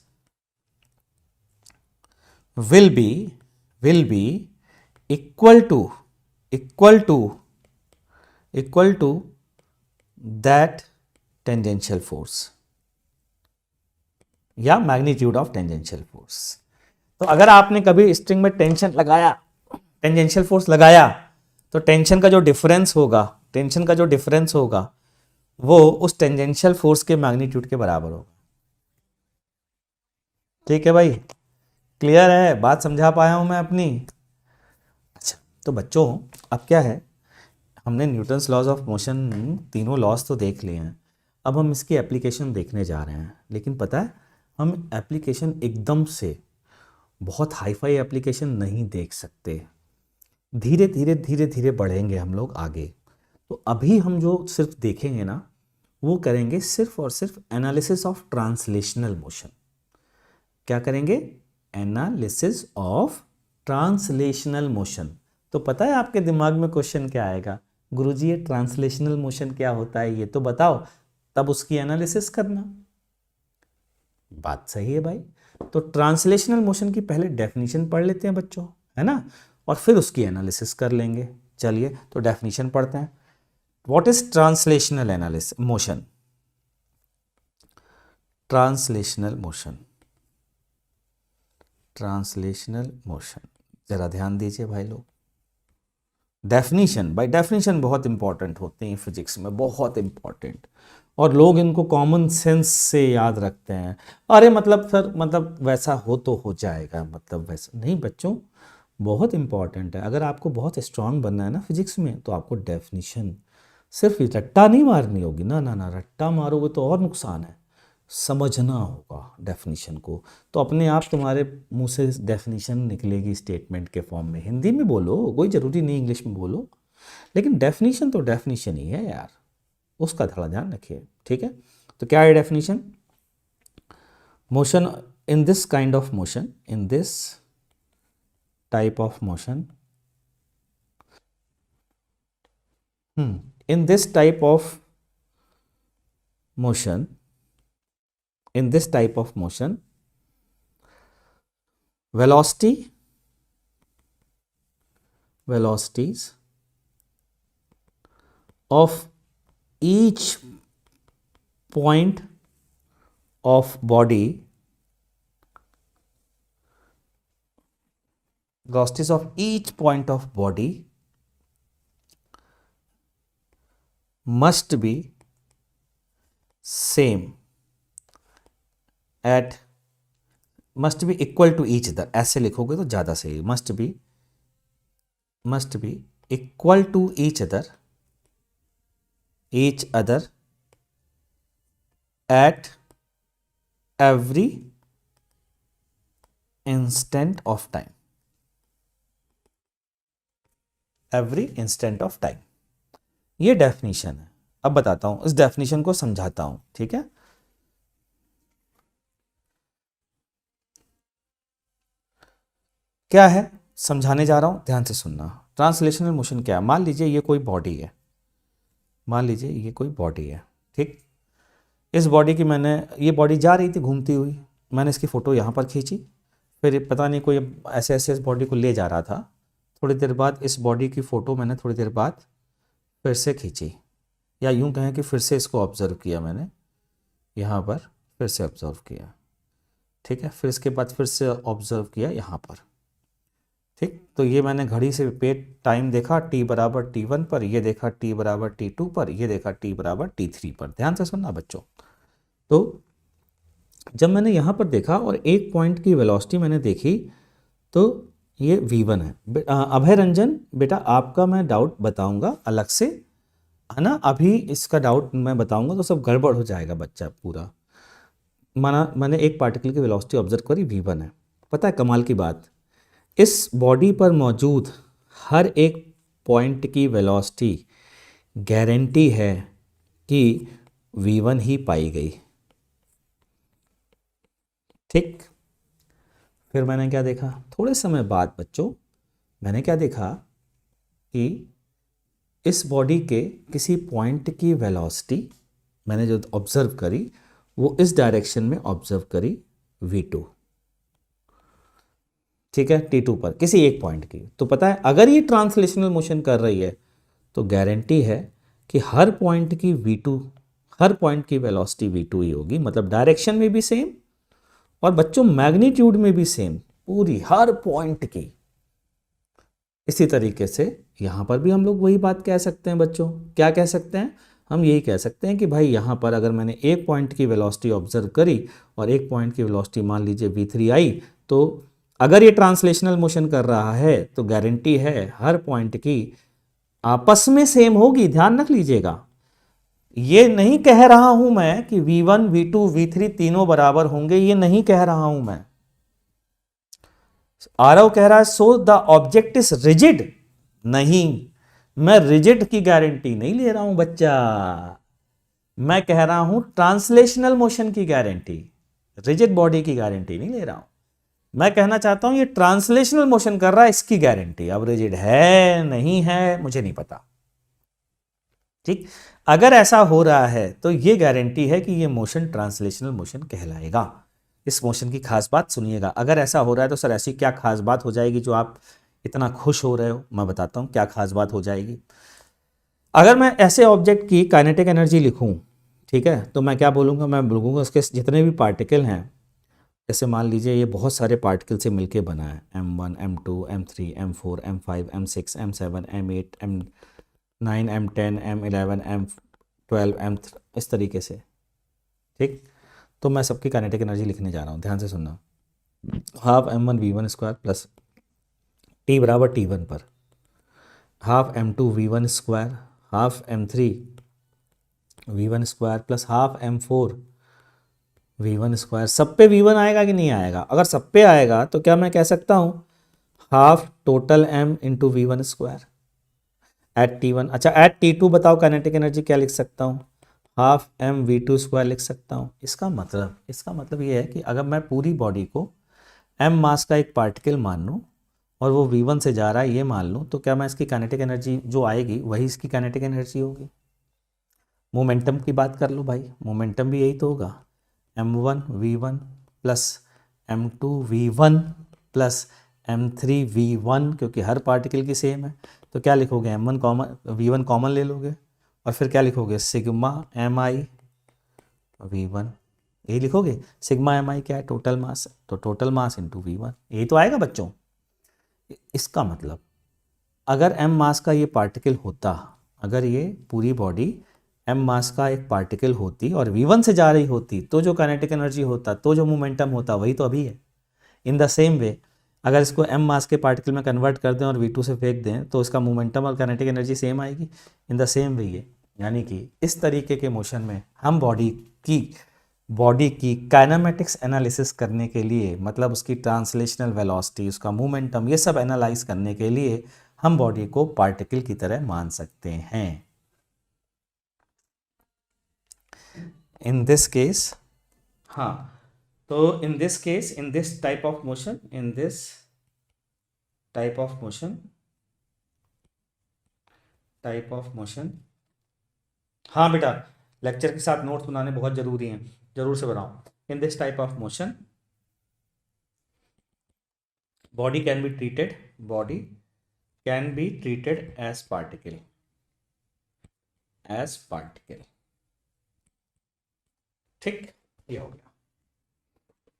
will be equal to that tangential force या मैग्नीट्यूड ऑफ टेंजेंशियल फोर्स। तो अगर आपने कभी स्ट्रिंग में टेंशन लगाया, टेंजेंशियल फोर्स लगाया, तो टेंशन का जो डिफरेंस होगा, टेंशन का जो डिफरेंस होगा वो उस टेंजेंशियल फोर्स के मैग्नीट्यूड के बराबर होगा। ठीक है भाई, क्लियर है, बात समझा पाया हूं मैं अपनी। अच्छा, तो बच्चों अब क्या है, हमने न्यूटन्स लॉज ऑफ मोशन तीनों लॉज तो देख लिए हैं, अब हम इसकी एप्लीकेशन देखने जा रहे हैं। लेकिन पता है हम एप्लीकेशन एकदम से बहुत हाईफाई एप्लीकेशन नहीं देख सकते, धीरे धीरे धीरे धीरे बढ़ेंगे हम लोग आगे। तो अभी हम जो सिर्फ देखेंगे ना, वो करेंगे सिर्फ और सिर्फ एनालिसिस ऑफ ट्रांसलेशनल मोशन। क्या करेंगे, एनालिसिस ऑफ ट्रांसलेशनल मोशन। तो पता है आपके दिमाग में क्वेश्चन क्या आएगा, गुरुजी ये ट्रांसलेशनल मोशन क्या होता है ये तो बताओ, तब उसकी एनालिसिस करना। बात सही है भाई। तो ट्रांसलेशनल मोशन की पहले डेफिनेशन पढ़ लेते हैं बच्चों, है ना, और फिर उसकी एनालिसिस कर लेंगे। चलिए तो डेफिनेशन पढ़ते हैं। What is translational analysis motion, translational motion, translational motion, जरा ध्यान दीजिए भाई लोग। डेफिनेशन, बाय डेफिनेशन बहुत इंपॉर्टेंट होते हैं फिजिक्स में, बहुत इंपॉर्टेंट, और लोग इनको कॉमन सेंस से याद रखते हैं। अरे मतलब सर, मतलब वैसा हो तो हो जाएगा, मतलब वैसा नहीं बच्चों, बहुत इंपॉर्टेंट है। अगर आपको बहुत स्ट्रांग बनना है ना फिजिक्स में, तो आपको डेफिनेशन सिर्फ रट्टा नहीं मारनी होगी, ना ना ना, रट्टा मारोगे तो और नुकसान है, समझना होगा डेफिनेशन को। तो अपने आप तुम्हारे मुंह से डेफिनेशन निकलेगी स्टेटमेंट के फॉर्म में, हिंदी में बोलो, कोई ज़रूरी नहीं इंग्लिश में बोलो, लेकिन डेफिनेशन तो डेफिनेशन ही है यार, उसका थोड़ा ध्यान रखिए, ठीक है। तो क्या है definition, motion in this kind of motion, in this type of motion, in this type of motion, in this type of motion, velocities of each point of body, velocities of each point of body must be same at, must be equal to each other, ऐसे लिखोगे तो ज़्यादा सही, must be equal to each other at every instant of time, every instant of time। ये definition है। अब बताता हूं, इस डेफिनेशन को समझाता हूं, ठीक है। क्या है समझाने जा रहा हूं, ध्यान से सुनना। ट्रांसलेशनल मोशन क्या है, मान लीजिए ये कोई बॉडी है, मान लीजिए ये कोई बॉडी है, ठीक। इस बॉडी की मैंने, ये बॉडी जा रही थी घूमती हुई, मैंने इसकी फ़ोटो यहाँ पर खींची, फिर पता नहीं कोई ऐसे ऐसे इस बॉडी को ले जा रहा था, थोड़ी देर बाद इस बॉडी की फ़ोटो मैंने थोड़ी देर बाद फिर से खींची, या यूँ कहें कि फिर से इसको ऑब्ज़र्व किया मैंने, यहाँ पर फिर से ऑब्ज़र्व किया, ठीक है, फिर इसके बाद फिर से ऑब्ज़र्व किया यहाँ पर, ठीक। तो ये मैंने घड़ी से पे टाइम देखा t बराबर t1 पर, ये देखा t बराबर t2 पर, ये देखा t बराबर t3 पर। ध्यान से सुनना बच्चों। तो जब मैंने यहाँ पर देखा और एक पॉइंट की वेलोसिटी मैंने देखी, तो ये v1 है। अभय रंजन बेटा, आपका मैं डाउट बताऊंगा अलग से, है ना, अभी इसका डाउट मैं बताऊंगा तो सब गड़बड़ हो जाएगा बच्चा पूरा। माना मैंने एक पार्टिकल की वेलोसिटी ऑब्जर्व करी, v1 है। पता है कमाल की बात, इस बॉडी पर मौजूद हर एक पॉइंट की वेलोसिटी गारंटी है कि v1 ही पाई गई, ठीक। फिर मैंने क्या देखा, थोड़े समय बाद बच्चों मैंने क्या देखा कि इस बॉडी के किसी पॉइंट की वेलोसिटी मैंने जो ऑब्जर्व करी वो इस डायरेक्शन में ऑब्जर्व करी, v2, ठीक है, t2 पर किसी एक पॉइंट की। तो पता है अगर ये ट्रांसलेशनल मोशन कर रही है तो गारंटी है कि हर पॉइंट की v2, हर पॉइंट की वेलोसिटी v2 ही होगी, मतलब डायरेक्शन में भी सेम और बच्चों मैग्नीट्यूड में भी सेम, पूरी हर पॉइंट की। इसी तरीके से यहाँ पर भी हम लोग वही बात कह सकते हैं बच्चों, क्या कह सकते हैं, हम यही कह सकते हैं कि भाई यहाँ पर अगर मैंने एक पॉइंट की वेलोसिटी ऑब्जर्व करी और एक पॉइंट की वेलोसिटी मान लीजिए v3 आई, तो अगर ये ट्रांसलेशनल मोशन कर रहा है तो गारंटी है हर पॉइंट की आपस में सेम होगी। ध्यान रख लीजिएगा, ये नहीं कह रहा हूं मैं कि v1 v2 v3 तीनों बराबर होंगे, ये नहीं कह रहा हूं मैं। आरव कह रहा है so the object is rigid, नहीं, मैं रिजिड की गारंटी नहीं ले रहा हूं बच्चा, मैं कह रहा हूं ट्रांसलेशनल मोशन की गारंटी, रिजिड बॉडी की गारंटी नहीं ले रहा हूं। मैं कहना चाहता हूं ये ट्रांसलेशनल मोशन कर रहा है, इसकी गारंटी, अब रिजिड है नहीं है मुझे नहीं पता, ठीक। अगर ऐसा हो रहा है तो ये गारंटी है कि ये मोशन ट्रांसलेशनल मोशन कहलाएगा। इस मोशन की खास बात सुनिएगा, अगर ऐसा हो रहा है तो सर ऐसी क्या खास बात हो जाएगी जो आप इतना खुश हो रहे हो, मैं बताता हूं क्या खास बात हो जाएगी। अगर मैं ऐसे ऑब्जेक्ट की काइनेटिक एनर्जी लिखूं, ठीक है, तो मैं क्या बोलूंगा, मैं बोलूंगा उसके जितने भी पार्टिकल हैं, जैसे मान लीजिए ये बहुत सारे पार्टिकल से मिलके बना है, m1 m2 m3 m4 m5 m6 m7 m8 m9 m10 m11 m12 m, इस तरीके से, ठीक। तो मैं सबकी काइनेटिक एनर्जी लिखने जा रहा हूँ, ध्यान से सुनना। Half m1v1 square plus t बराबर t1 पर, half m2v1 square, half m3v1 square plus half m4v1 square. सब पे v1 आएगा कि नहीं आएगा, अगर सब पे आएगा तो क्या मैं कह सकता हूँ half total m into v1 square at t1। अच्छा एट t2 बताओ काइनेटिक एनर्जी क्या लिख सकता हूँ, हाफ m v2 स्क्वायर लिख सकता हूँ। इसका मतलब ये है कि अगर मैं पूरी बॉडी को m मास का एक पार्टिकल मान लूँ और वो v1 से जा रहा है ये मान लूँ, तो क्या मैं इसकी काइनेटिक एनर्जी जो आएगी वही इसकी काइनेटिक एनर्जी होगी। मोमेंटम की बात कर लो भाई, मोमेंटम भी यही तो होगा, m1 v1 plus m2 v1 plus m3 v1, क्योंकि हर पार्टिकल की सेम है। तो क्या लिखोगे, m1 कॉमन v1 कॉमन ले लोगे और फिर क्या लिखोगे, सिग्मा mi v1, यही लिखोगे। सिग्मा mi क्या है, टोटल मास, तो टोटल मास इंटू v1, यही तो आएगा बच्चों। इसका मतलब अगर m मास का ये पार्टिकल होता, अगर ये पूरी बॉडी m मास का एक पार्टिकल होती और v1 से जा रही होती, तो जो काइनेटिक एनर्जी होता, तो जो मोमेंटम होता, वही तो अभी है। इन द सेम वे अगर इसको m मास के पार्टिकल में कन्वर्ट कर दें और v2 से फेंक दें तो इसका मोमेंटम और काइनेटिक एनर्जी सेम आएगी। इन द सेम वे ये, यानी कि इस तरीके के मोशन में हम बॉडी की काइनेमेटिक्स एनालिसिस करने के लिए, मतलब उसकी ट्रांसलेशनल वेलोसिटी, उसका मोमेंटम, ये सब एनालाइज करने के लिए हम बॉडी को पार्टिकल की तरह मान सकते हैं। इन दिस केस, हाँ, तो in this case, in this type of motion, in this type of motion, हाँ बेटा, लेक्चर के साथ नोट्स बनाने बहुत जरूरी हैं, जरूर से बनाओ। In this type of motion body can be treated, body can be treated as particle, as particle। ठीक, ये हो गया।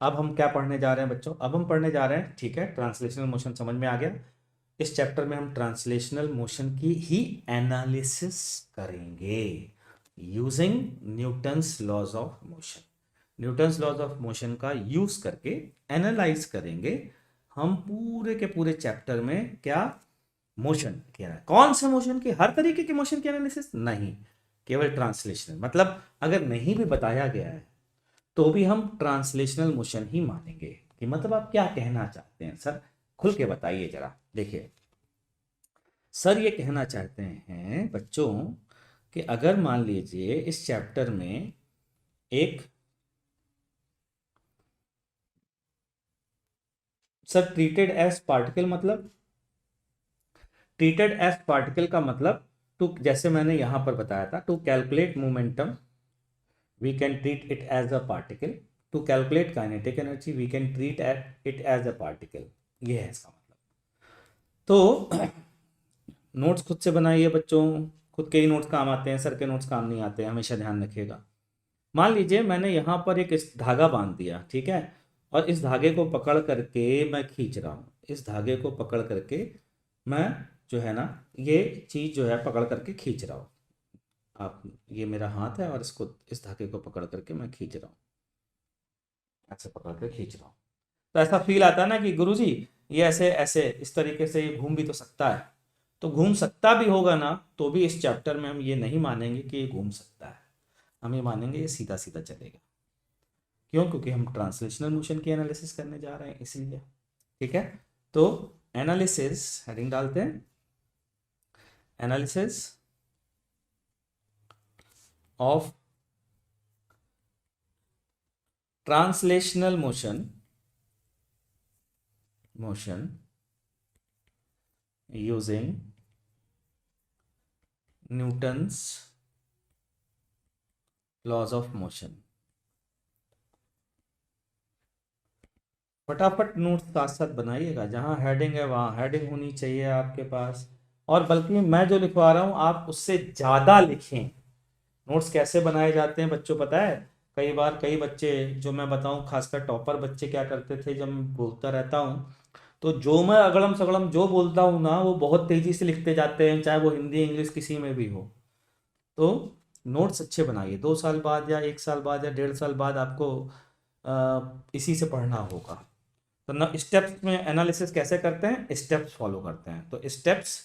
अब हम क्या पढ़ने जा रहे हैं बच्चों? अब हम पढ़ने जा रहे हैं, ठीक है, ट्रांसलेशनल मोशन समझ में आ गया। इस चैप्टर में हम ट्रांसलेशनल मोशन की ही एनालिसिस करेंगे using Newton's laws of motion. Newton's laws of motion का यूज करके एनालाइज करेंगे हम पूरे के पूरे चैप्टर में। क्या? मोशन की। कौन से मोशन की? हर तरीके के मोशन की एनालिसिस नहीं, केवल ट्रांसलेशनल। मतलब अगर नहीं भी बताया गया है तो भी हम ट्रांसलेशनल मोशन ही मानेंगे। कि मतलब आप क्या कहना चाहते हैं सर? खुल के बताइए जरा। देखिए सर ये कहना चाहते हैं बच्चों कि अगर मान लीजिए इस चैप्टर में एक सर ट्रीटेड एज पार्टिकल, मतलब ट्रीटेड एज पार्टिकल का मतलब टू, जैसे मैंने यहां पर बताया था, to calculate momentum we can treat it as a particle, to calculate kinetic energy we can treat it as a particle. ये है इसका मतलब। तो नोट्स खुद से बनाइए बच्चों, खुद के ही नोट्स काम आते हैं, सर के नोट्स काम नहीं आते हैं, हमेशा ध्यान रखिएगा। मान लीजिए मैंने यहाँ पर एक इस धागा बांध दिया, ठीक है, और इस धागे को पकड़ करके मैं खींच रहा हूँ। इस धागे को पकड़ करके मैं जो है ना, ये चीज़ जो है पकड़ करके खींच रहा हूँ। आप, ये मेरा हाथ है और इसको, इस धागे को पकड़ करके मैं खींच रहा हूँ, ऐसे पकड़ कर खींच रहा हूँ। तो ऐसा फील आता है ना कि गुरुजी ये ऐसे ऐसे इस तरीके से ये घूम भी तो सकता है। तो घूम सकता भी होगा ना, तो भी इस चैप्टर में हम ये नहीं मानेंगे कि ये घूम सकता है, हम ये मानेंगे ये सीधा सीधा चलेगा। क्यों? क्योंकि हम ट्रांसलेशनल मोशन की एनालिसिस करने जा रहे हैं, इसलिए। ठीक है, तो एनालिसिस हेडिंग डालते हैं, analysis of translational motion using Newton's laws of motion। फटाफट नोट्स साथ साथ बनाइएगा, जहां हेडिंग है वहां हेडिंग होनी चाहिए आपके पास। और बल्कि मैं जो लिखवा रहा हूं आप उससे ज्यादा लिखें। नोट्स कैसे बनाए जाते हैं बच्चों पता है? कई बार कई बच्चे, जो मैं बताऊं खासकर टॉपर बच्चे क्या करते थे, जब मैं बोलता रहता हूँ तो जो मैं अगड़म सगड़म जो बोलता हूँ ना, वो बहुत तेजी से लिखते जाते हैं, चाहे वो हिंदी इंग्लिश किसी में भी हो। तो नोट्स अच्छे बनाइए, 2 साल बाद या 1 साल बाद या 1.5 साल बाद आपको इसी से पढ़ना होगा। तो ना स्टेप्स में एनालिसिस कैसे करते हैं, स्टेप्स फॉलो करते हैं। तो स्टेप्स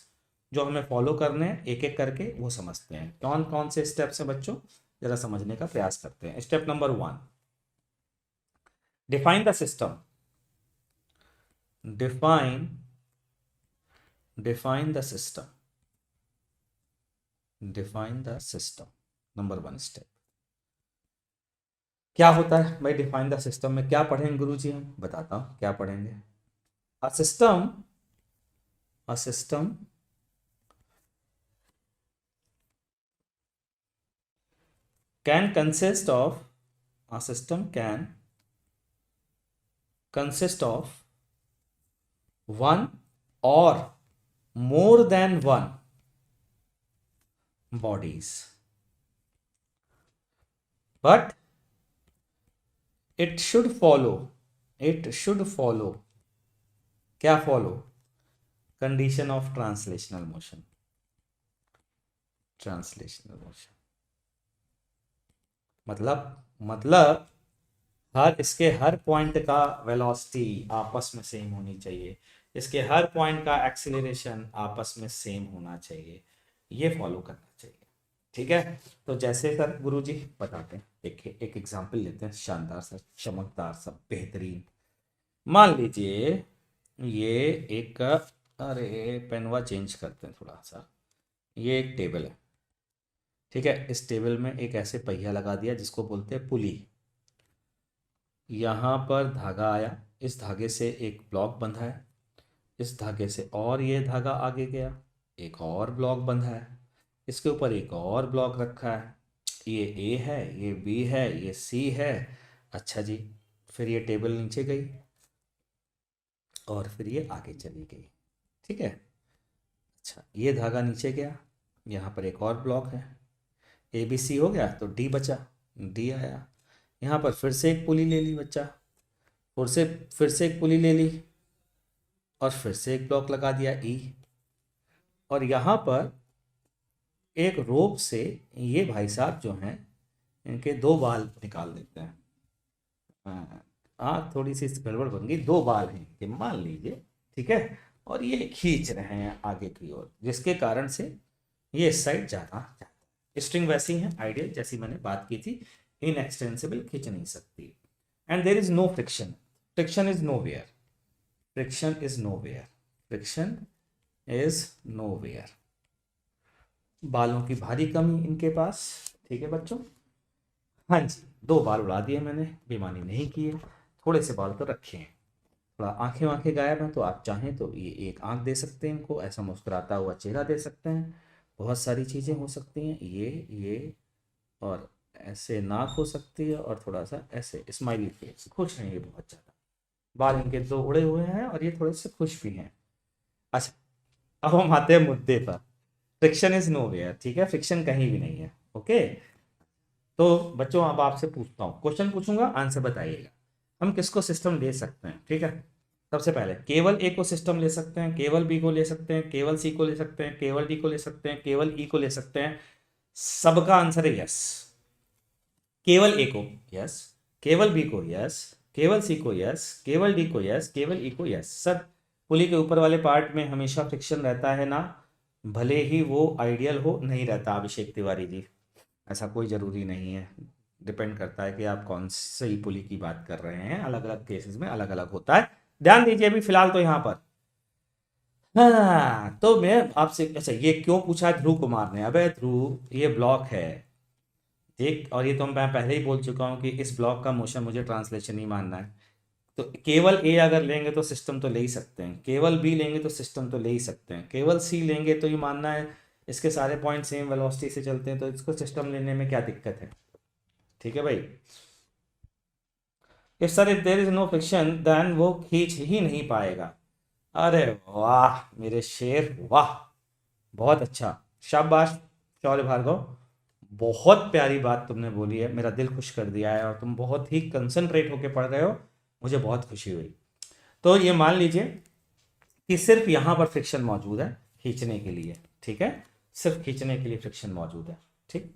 जो हमें फॉलो करने हैं एक एक करके वो समझते हैं। कौन कौन से स्टेप्स हैं बच्चों, जरा समझने का प्रयास करते हैं। Step number 1, define the system. Define the system, define the system, number 1 step. क्या होता है भाई डिफाइन द सिस्टम में? क्या पढ़ेंगे गुरुजी? हम बताता हूं क्या पढ़ेंगे। A system, a system can consist of, a system can consist of one or more than one bodies, but it should follow, क्या follow? Condition of translational motion, मतलब हर इसके हर पॉइंट का वेलोसिटी आपस में सेम होनी चाहिए, इसके हर पॉइंट का एक्सीलरेशन आपस में सेम होना चाहिए, ये फॉलो करना चाहिए। ठीक है, तो जैसे सर गुरुजी बताते हैं, एक एग्जांपल लेते हैं, शानदार सा, चमकदार सा, बेहतरीन। मान लीजिए ये एक, अरे पेनवा चेंज करते हैं थोड़ा सा, ये एक टेबल है, ठीक है, इस टेबल में एक ऐसे पहिया लगा दिया जिसको बोलते हैं पुली। यहाँ पर धागा आया, इस धागे से एक ब्लॉक बंधा है, इस धागे से और ये धागा आगे गया, एक और ब्लॉक बंधा है, इसके ऊपर एक और ब्लॉक रखा है, ये ए है, ये बी है, ये सी है। अच्छा जी, फिर ये टेबल नीचे गई और फिर ये आगे चली गई। ठीक है। अच्छा, ये धागा नीचे गया, यहाँ पर एक और ब्लॉक है, ए बी सी हो गया तो डी बचा, डी आया। यहाँ पर फिर से एक पुली ले ली बच्चा, फिर से एक पुली ले ली और फिर से एक ब्लॉक लगा दिया ई। और यहाँ पर एक रोप से ये भाई साहब जो हैं इनके दो बाल निकाल देते हैं। थोड़ी सी गड़बड़ बन गई, दो बाल हैं कि मान लीजिए। ठीक है। और ये खींच रहे हैं आगे की ओर, जिसके कारण से ये इस साइड जाता जाता है। स्ट्रिंग वैसी है आइडियल, जैसी मैंने बात की थी, इनएक्सटेंसिबल, खींच नहीं सकती। And there is no friction, friction is nowhere, friction is nowhere, friction is nowhere. बालों की भारी कमी इनके पास। ठीक है बच्चों। हाँ जी, दो बाल उड़ा दिए मैंने, बेईमानी नहीं की है, थोड़े से बाल तो रखे हैं। थोड़ा आंखें वाँखें गायब हैं, तो आप चाहें तो ये एक आंख दे सकते हैं इनको, ऐसा मुस्कुराता हुआ चेहरा दे सकते हैं, बहुत सारी चीज़ें हो सकती हैं। ये और ऐसे नाक हो सकती है, और थोड़ा सा ऐसे स्माइली फेस, खुश हैं ये बहुत ज़्यादा। बाल इनके दो उड़े हुए हैं और ये थोड़े से खुश भी हैं। अच्छा, अब हम आते हैं मुद्दे पर। Friction is nowhere. ठीक है, फ्रिक्शन कहीं भी नहीं है। ओके। तो बच्चों अब आपसे पूछता हूँ, क्वेश्चन पूछूंगा, आंसर बताइएगा। हम किसको सिस्टम ले सकते हैं? ठीक है। सबसे पहले केवल ए को सिस्टम ले सकते हैं, केवल बी को ले सकते हैं, केवल सी को ले सकते हैं, केवल डी को ले सकते हैं, केवल ई को ले सकते हैं। सबका आंसर है यस। केवल ए को यस, केवल बी को यस, केवल सी को यस, केवल डी को यस, केवल ई को यस। सर, पुली के ऊपर वाले पार्ट में हमेशा फ्रिक्शन रहता है ना, भले ही वो आइडियल हो, नहीं रहता अभिषेक तिवारी जी, ऐसा कोई ज़रूरी नहीं है। डिपेंड करता है कि आप कौन सी पुली की बात कर रहे हैं, अलग अलग केसेस में अलग अलग होता है। ध्यान दीजिए अभी फिलहाल तो यहाँ पर। हाँ, तो मैं आपसे, अच्छा ये क्यों पूछा है ध्रुव कुमार ने? अबे ध्रुव, ये ब्लॉक है एक, और ये तो मैं पहले ही बोल चुका हूँ कि इस ब्लॉक का मोशन मुझे ट्रांसलेशन ही मानना है। तो केवल ए अगर लेंगे तो सिस्टम तो ले ही सकते हैं, केवल बी लेंगे तो सिस्टम तो ले ही सकते हैं, केवल सी लेंगे तो ये मानना है इसके सारे पॉइंट सेम वेलोसिटी से चलते हैं, तो इसको सिस्टम लेने में क्या दिक्कत है? ठीक है भाई। If sir if there is no friction then वो खींच ही नहीं पाएगा। अरे वाह मेरे शेर, वाह, बहुत अच्छा, शाबाश शौर्य भार्गव, बहुत प्यारी बात तुमने बोली है, मेरा दिल खुश कर दिया है, और तुम बहुत ही कंसंट्रेट होके पढ़ रहे हो, मुझे बहुत खुशी हुई। तो ये मान लीजिए कि सिर्फ यहाँ पर फ्रिक्शन मौजूद है खींचने के लिए। ठीक है, सिर्फ खींचने के लिए फ्रिक्शन मौजूद है। ठीक,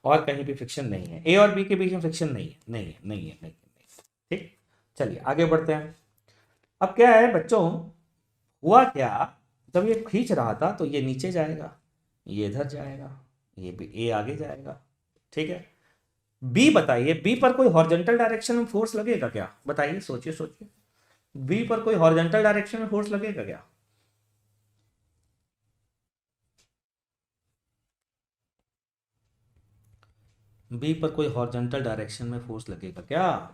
और कहीं भी फ्रिक्शन नहीं है, ए और बी के बीच में फ्रिक्शन नहीं है, नहीं है, नहीं है, नहीं है, नहीं है। ठीक, चलिए आगे बढ़ते हैं। अब क्या है बच्चों, हुआ क्या, जब ये खींच रहा था तो ये नीचे जाएगा, ये इधर जाएगा, ये भी ए आगे जाएगा। ठीक है। बी बताइए, बी पर कोई हॉरिजॉन्टल डायरेक्शन में फोर्स लगेगा क्या? बताइए, सोचिए सोचिए, बी पर कोई हॉरिजॉन्टल डायरेक्शन में फोर्स लगेगा क्या? बी पर कोई हॉरिजॉन्टल डायरेक्शन में फोर्स लगेगा क्या?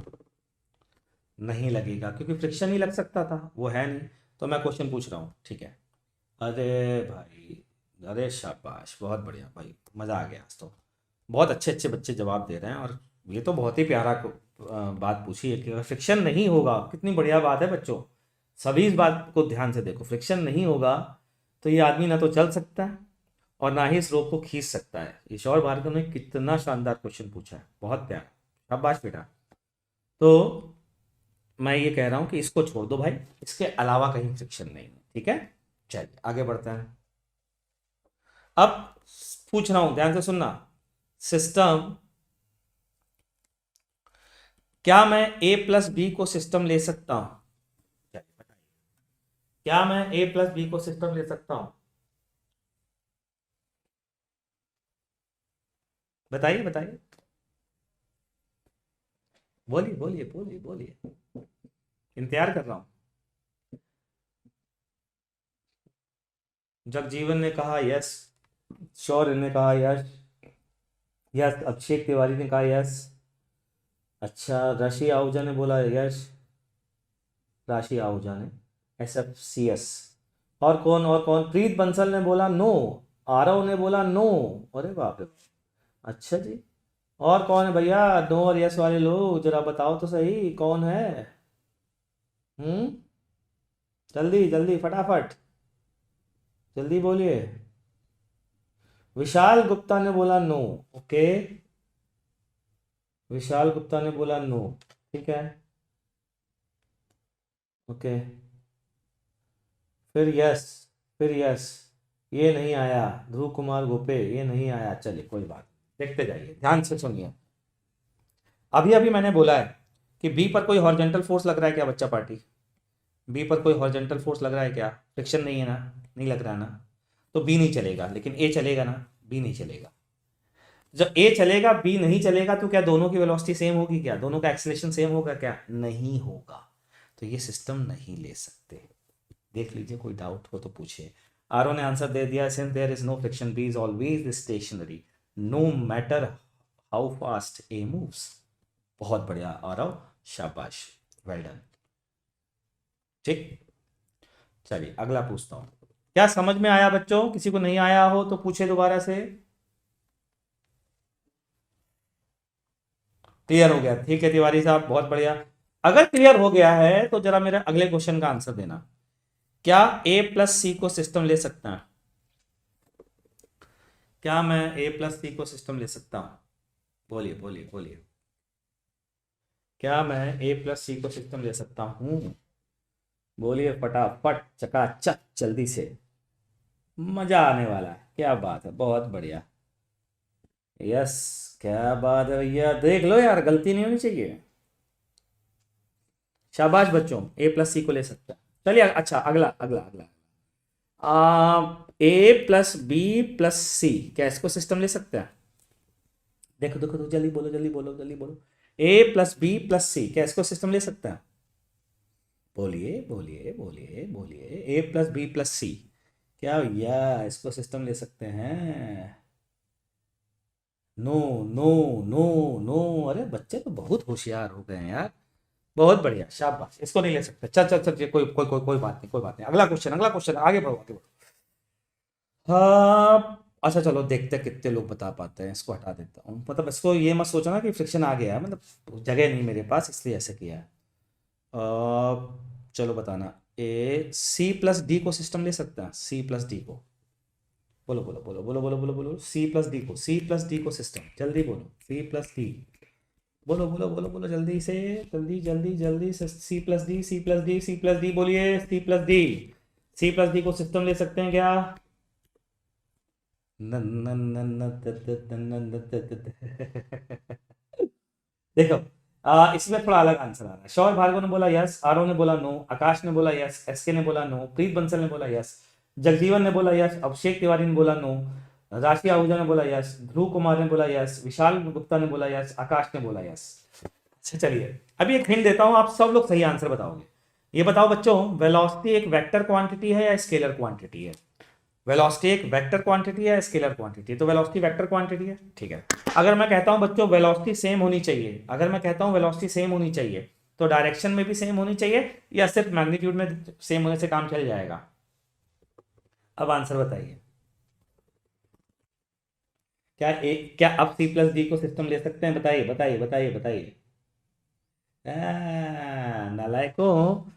नहीं लगेगा, क्योंकि फ्रिक्शन ही लग सकता था, वो है नहीं। तो मैं क्वेश्चन पूछ रहा हूँ। ठीक है। अरे भाई, अरे शाबाश, बहुत बढ़िया भाई, मज़ा आ गया आज तो। बहुत अच्छे अच्छे बच्चे जवाब दे रहे हैं, और ये तो बहुत ही प्यारा बात पूछी है कि अगर फ्रिक्शन नहीं होगा, कितनी बढ़िया बात है बच्चों, सभी इस बात को ध्यान से देखो, फ्रिक्शन नहीं होगा तो ये आदमी ना तो चल सकता है और ना ही इस रोप को खींच सकता है। ईश्वर भार्गव ने कितना शानदार क्वेश्चन पूछा है, बहुत प्यारा, शाबाश बेटा। तो मैं ये कह रहा हूँ कि इसको छोड़ दो भाई, इसके अलावा कहीं फ्रिक्शन नहीं है। ठीक है, चलिए आगे बढ़ते हैं। अब पूछ रहा हूं, ध्यान से सुनना। सिस्टम, क्या मैं ए प्लस बी को सिस्टम ले सकता हूं? चलिए बताइए, क्या मैं ए प्लस बी को सिस्टम ले सकता हूं? बताइए बताइए, बोलिए बोलिए बोलिए बोलिए, इंतजार कर रहा हूं। जगजीवन ने कहा यस, शौर्य ने कहा यस, यस, अभिषेक तिवारी ने कहा यस, अच्छा राशि आहूजा ने बोला यस, राशि आहूजा ने, एस एफ सी एस, और कौन, प्रीत बंसल ने बोला नो, आरव ने बोला नो, अरे बाप रे, अच्छा जी, और कौन है भैया, नो और यस वाले लोग, जरा बताओ तो सही कौन है। हम्म, जल्दी जल्दी फटाफट, जल्दी बोलिए। विशाल गुप्ता ने बोला नो। ओके, विशाल गुप्ता ने बोला नो। ठीक है, ओके। फिर यस, फिर यस, ये नहीं आया। ध्रुव कुमार गोपे, ये नहीं आया। चलिए कोई बात नहीं। देखते जाइए, ध्यान से सुनिए। अभी अभी मैंने बोला है कि बी पर कोई हॉरिजॉन्टल फोर्स लग रहा है क्या बच्चा पार्टी? बी पर कोई हॉरिजॉन्टल फोर्स लग रहा है क्या? फ्रिक्शन नहीं है ना? नहीं लग रहा है ना? तो बी नहीं चलेगा, लेकिन ए चलेगा ना? बी नहीं चलेगा। जब ए चलेगा बी नहीं चलेगा, तो क्या दोनों की वेलोसिटी सेम होगी? क्या दोनों का एक्सेलरेशन सेम होगा? क्या नहीं होगा। तो ये सिस्टम नहीं ले सकते। देख लीजिए, कोई डाउट हो तो पूछिए। आरओ ने आंसर दे दिया, since there is no friction B is always stationary no matter how fast A moves. बहुत बढ़िया आरव, शाबाश, वेल डन। ठीक, चलिए अगला पूछता हूं। क्या समझ में आया बच्चों? किसी को नहीं आया हो तो पूछे दोबारा से। क्लियर हो गया? ठीक है तिवारी साहब, बहुत बढ़िया। अगर क्लियर हो गया है तो जरा मेरे अगले क्वेश्चन का आंसर देना। क्या ए प्लस सी को सिस्टम ले सकता है? क्या मैं ए प्लस सी को सिस्टम ले सकता हूं? बोलिए बोलिए बोलिए। क्या मैं ए प्लस सी को सिस्टम ले सकता हूं? बोलिए फटाफट, चकाचक, जल्दी से। मजा आने वाला है, क्या बात है, बहुत बढ़िया। यस, क्या बात है भैया, देख लो यार, गलती नहीं होनी चाहिए। शाबाश बच्चों, ए प्लस सी को ले सकता है। चलिए अच्छा, अगला अगला अगला। ए प्लस बी प्लस सी, क्या इसको सिस्टम ले सकता है? देखो देखो तो, जल्दी बोलो जल्दी बोलो जल्दी बोलो। ए प्लस बी प्लस सी, क्या इसको सिस्टम ले सकता है? बोलिए बोलिए बोलिए बोलिए। A plus B plus C, क्या भैया इसको सिस्टम ले सकते हैं? No, no, no, no. अरे बच्चे तो बहुत होशियार हो गए हैं यार। बहुत बढ़िया, शाबाश, इसको नहीं ले सकते। चल चल चल, कोई कोई कोई कोई बात नहीं, कोई बात नहीं। अगला क्वेश्चन, अगला क्वेश्चन, आगे बढ़ो आगे बढ़ो। हाँ, अच्छा चलो देखते हैं कितने लोग बता पाते हैं। इसको हटा देता हूँ, मतलब इसको ये मत सोचना कि फ्रिक्शन आ गया है, मतलब जगह नहीं मेरे पास इसलिए ऐसे किया है। चलो बताना। ए सी प्लस डी को सिस्टम ले सकता है? सी प्लस डी को, बोलो बोलो बोलो बोलो बोलो बोलो बोलो। सी प्लस डी को, सी प्लस डी को सिस्टम, जल्दी बोलो। सी प्लस डी, बोलो बोलो बोलो बोलो जल्दी से, जल्दी जल्दी जल्दी से। C plus D, C plus D, C plus D, बोलिए। C plus D, C plus D को सिस्टम ले सकते हैं क्या? न, न, न, न, त, त, त, न, न, त, त, त। देखो, इसमें थोड़ा अलग आंसर आ रहा है। शौर्य भार्गव ने बोला यस, आरव ने बोला नो, आकाश ने बोला यस, एसके ने बोला नो, प्रीत बंसल ने बोला यस, जगजीवन ने बोला यस, अभिषेक तिवारी ने बोला नो, राशि आहूजा ने बोला यस, ध्रुव कुमार ने बोला यस, विशाल गुप्ता ने बोला यस, आकाश ने बोला यस। अच्छा चलिए, अभी एक हिंट देता हूं, आप सब लोग सही आंसर बताओगे। ये बताओ बच्चों, वेलोसिटी एक वेक्टर क्वांटिटी है या स्केलर क्वांटिटी है? वेलोसिटी एक वेक्टर क्वांटिटी है, स्केलर क्वांटिटी? तो वेलोसिटी वेक्टर क्वांटिटी है, ठीक है। अगर मैं कहता हूं बच्चों वेलोसिटी सेम होनी चाहिए, अगर मैं कहता हूं वेलोसिटी सेम होनी चाहिए, तो डायरेक्शन में भी सेम होनी चाहिए या सिर्फ मैग्नीट्यूड में सेम होने से काम चल जाएगा? अब आंसर बताइए। क्या अब सी प्लस डी को सिस्टम ले सकते हैं? बताइए बताइए बताइए बताइए। नालायको,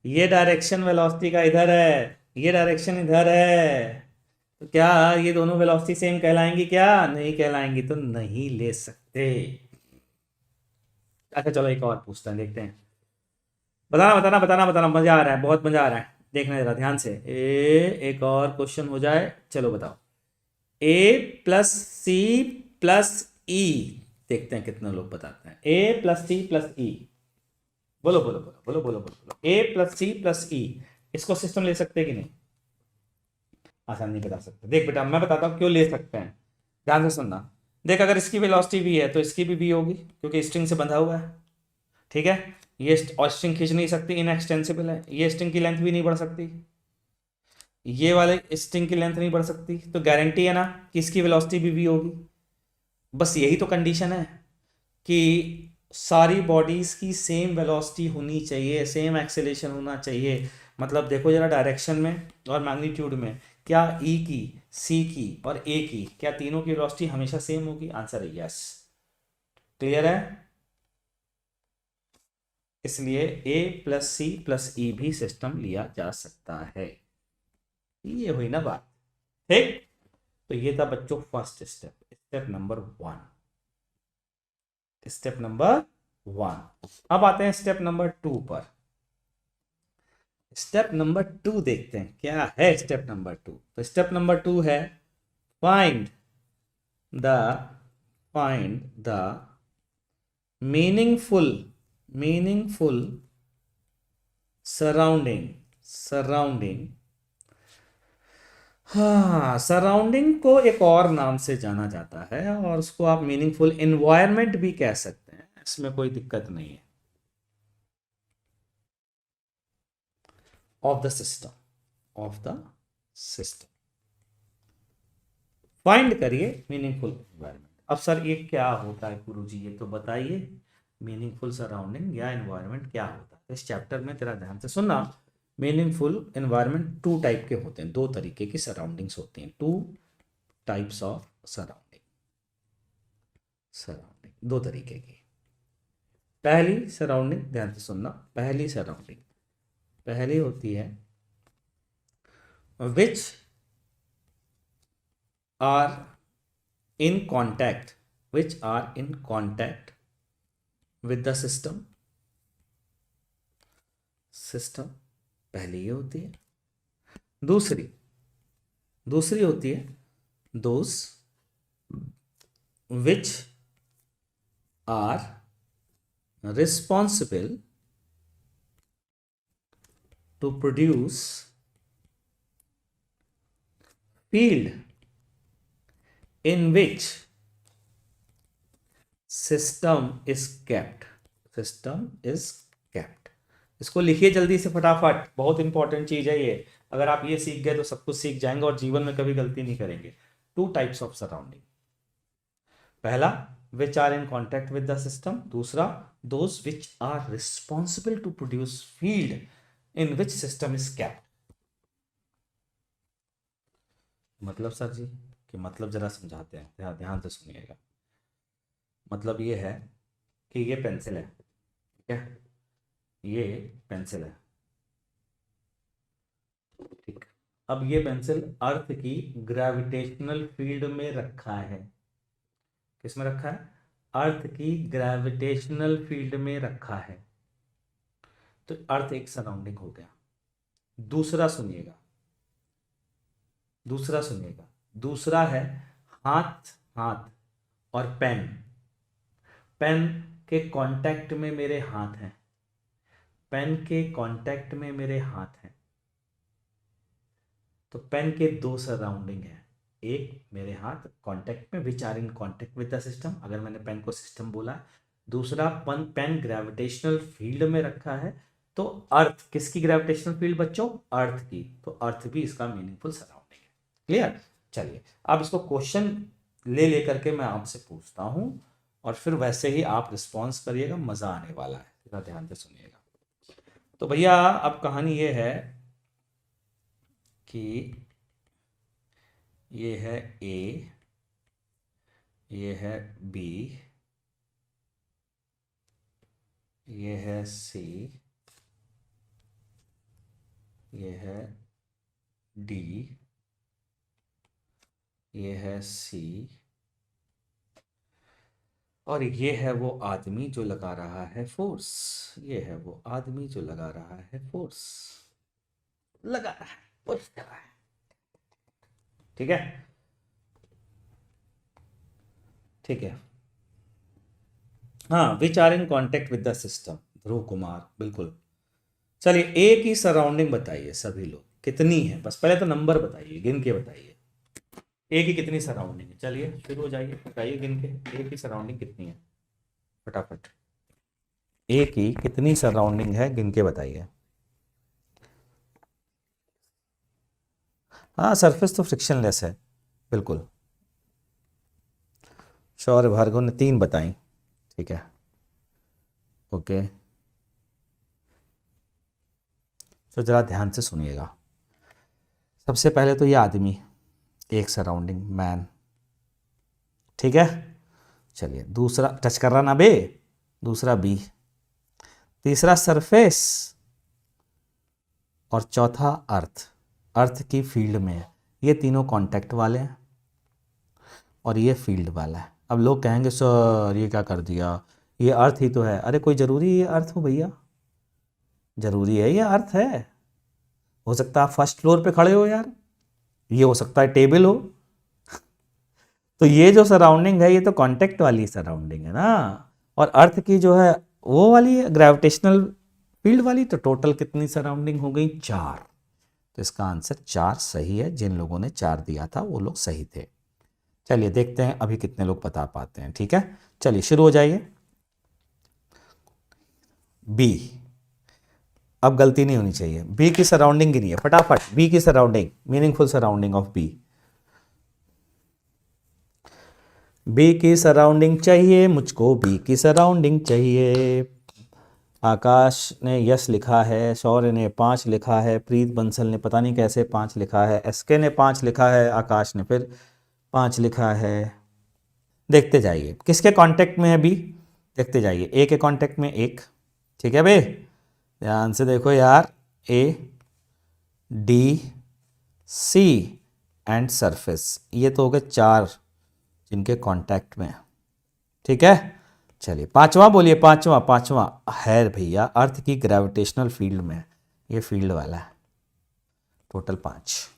ये डायरेक्शन वेलोसिटी का इधर है, ये डायरेक्शन इधर है, तो क्या ये दोनों वेलोसिटी सेम कहलाएंगी? क्या नहीं कहलाएंगी, तो नहीं ले सकते। अच्छा चलो एक और पूछते हैं, देखते हैं। बताना बताना बताना बताना, मजा आ रहा है, बहुत मजा आ रहा है, देखना जरा ध्यान से। एक और क्वेश्चन हो जाए, चलो बताओ। ए प्लस सी प्लस ई, देखते हैं कितने लोग बताते हैं। ए प्लस सी प्लस ई, बोलो बोलो बोलो बोलो बोलो बोलो बोलो। ए प्लस सी प्लस ई, इसको सिस्टम ले सकते कि नहीं? आसान नहीं बता सकते। देख बेटा, मैं बताता हूँ क्यों ले सकते हैं, ध्यान से सुनना। देख, अगर इसकी वेलोसिटी वी है तो इसकी भी वी होगी, क्योंकि स्ट्रिंग से बंधा हुआ है, ठीक है। ये और स्ट्रिंग खींच नहीं सकती, इनएक्सटेंसिबल है। ये स्ट्रिंग की लेंथ भी नहीं बढ़ सकती, ये वाले स्ट्रिंग की लेंथ नहीं बढ़ सकती, तो गारंटी है ना कि इसकी वेलोसिटी भी वी होगी। बस यही तो कंडीशन है कि सारी बॉडीज की सेम वेलोसिटी होनी चाहिए, सेम एक्सेलेरेशन होना चाहिए। मतलब देखो जरा, डायरेक्शन में और मैग्नीट्यूड में क्या ई की, सी की और ए की, क्या तीनों की वेलोसिटी हमेशा सेम होगी? आंसर है यस। क्लियर है? इसलिए A plus C plus E भी सिस्टम लिया जा सकता है। ये हुई ना बात, ठीक। तो ये था बच्चों first step, step number 1, step number 1। अब आते हैं स्टेप नंबर 2 पर। स्टेप नंबर 2 देखते हैं क्या है स्टेप नंबर 2। तो स्टेप नंबर 2 है फाइंड द मीनिंगफुल सराउंडिंग। हाँ, सराउंडिंग को एक और नाम से जाना जाता है और उसको आप मीनिंगफुल एनवायरनमेंट भी कह सकते हैं, इसमें कोई दिक्कत नहीं है। ऑफ द सिस्टम फाइंड करिए मीनिंगफुल एनवायरनमेंट। अब सर ये क्या होता है गुरुजी, ये तो बताइए, मीनिंगफुल सराउंडिंग या एनवायरनमेंट क्या होता है। इस चैप्टर में तेरा ध्यान से सुनना, मीनिंगफुल एनवायरनमेंट 2 टाइप के होते हैं, 2 तरीके की सराउंडिंग्स होती हैं, 2 टाइप्स ऑफ सराउंडिंग 2 तरीके की। पहली सराउंडिंग, ध्यान से सुनना, पहली होती है which are in contact with the system, पहली ये होती है। दूसरी होती है those which are responsible to produce field in which system is kept। इसको लिखिए जल्दी से फटाफट, बहुत इंपॉर्टेंट चीज है ये। अगर आप ये सीख गए तो सब कुछ सीख जाएंगे और जीवन में कभी गलती नहीं करेंगे। 2 टाइप्स ऑफ सराउंडिंग, पहला which are in contact with the system, दूसरा those which are responsible to produce field in which system is kept। मतलब सर जी कि मतलब जरा समझाते हैं, ध्यान से सुनिएगा। मतलब ये है कि ये पेंसिल है, ठीक है, ये पेंसिल है, ठीक। अब ये पेंसिल अर्थ की ग्रेविटेशनल फील्ड में रखा है। किस में रखा है? अर्थ की ग्रेविटेशनल फील्ड में रखा है। तो अर्थ एक सराउंडिंग हो गया। दूसरा सुनिएगा, दूसरा है हाथ और पेन के कांटेक्ट में मेरे हाथ हैं, तो पेन के 2 सराउंडिंग है। एक मेरे हाथ कांटेक्ट में, which are in contact with the system, अगर मैंने पेन को सिस्टम बोला। दूसरा पेन ग्रेविटेशनल फील्ड में रखा है। तो अर्थ किसकी ग्रेविटेशनल फील्ड बच्चों? अर्थ की। तो अर्थ भी इसका मीनिंगफुल सराउंडिंग है। क्लियर? चलिए अब इसको क्वेश्चन ले लेकर के मैं आपसे पूछता हूं और फिर वैसे ही आप रिस्पॉन्स करिएगा, मजा आने वाला है, थोड़ा ध्यान से सुनिएगा। तो भैया अब कहानी ये है कि ये है ए, ये है बी, ये है सी, ये है डी, ये है सी, और ये है वो आदमी जो लगा रहा है फोर्स। लगा रहा है, पुश कर रहा है, ठीक है। हाँ, which are in contact with the system, Dhruv Kumar, बिल्कुल। चलिए ए की सराउंडिंग बताइए सभी लोग, कितनी है? बस पहले तो नंबर बताइए, गिन के बताइए ए की कितनी सराउंडिंग है। चलिए शुरू हो जाइए, बताइए गिन के ए की सराउंडिंग कितनी है, फटाफट। ए की कितनी सराउंडिंग है, गिन के बताइए। हाँ, सरफेस तो फ्रिक्शनलेस है, बिल्कुल। शौर्य भार्गव ने 3 बताई, ठीक है, ओके। तो जरा ध्यान से सुनिएगा। सबसे पहले तो ये आदमी, एक सराउंडिंग मैन, ठीक है। चलिए दूसरा टच कर रहा ना बे, दूसरा बी, तीसरा सरफेस और चौथा अर्थ, अर्थ की फील्ड में है। ये तीनों कांटेक्ट वाले हैं और ये फील्ड वाला है। अब लोग कहेंगे सर ये क्या कर दिया, ये अर्थ ही तो है। अरे कोई ज़रूरी ये अर्थ हो भैया, ज़रूरी है ये अर्थ है? हो सकता है आप फर्स्ट फ्लोर पे खड़े हो यार, ये हो सकता है टेबल हो। तो ये जो सराउंडिंग है ये तो कांटेक्ट वाली सराउंडिंग है ना, और अर्थ की जो है वो वाली है ग्रेविटेशनल फील्ड वाली। तो टोटल कितनी सराउंडिंग हो गई? 4। तो इसका आंसर 4 सही है। जिन लोगों ने 4 दिया था वो लोग सही थे। चलिए देखते हैं अभी कितने लोग बता पाते हैं। ठीक है, चलिए शुरू हो जाइए। बी, अब गलती नहीं होनी चाहिए। बी की सराउंडिंग गिनिए फटाफट। बी की surrounding, meaningful surrounding of B. B की सराउंडिंग चाहिए मुझको, बी की सराउंडिंग चाहिए। आकाश ने यस लिखा है, शौर्य ने 5 लिखा है, प्रीत बंसल ने पता नहीं कैसे 5 लिखा है, एसके ने 5 लिखा है, आकाश ने फिर 5 लिखा है। देखते जाइए किसके कांटेक्ट में है बी, देखते जाइए। ए के कांटेक्ट में 1, ठीक है बे, ध्यान से देखो यार। ए, डी, सी एंड सरफेस, ये तो हो गए 4 जिनके कांटेक्ट में। ठीक है, चलिए पांचवा बोलिए। पांचवा है भैया अर्थ की ग्रेविटेशनल फील्ड में, ये फील्ड वाला है। टोटल 5।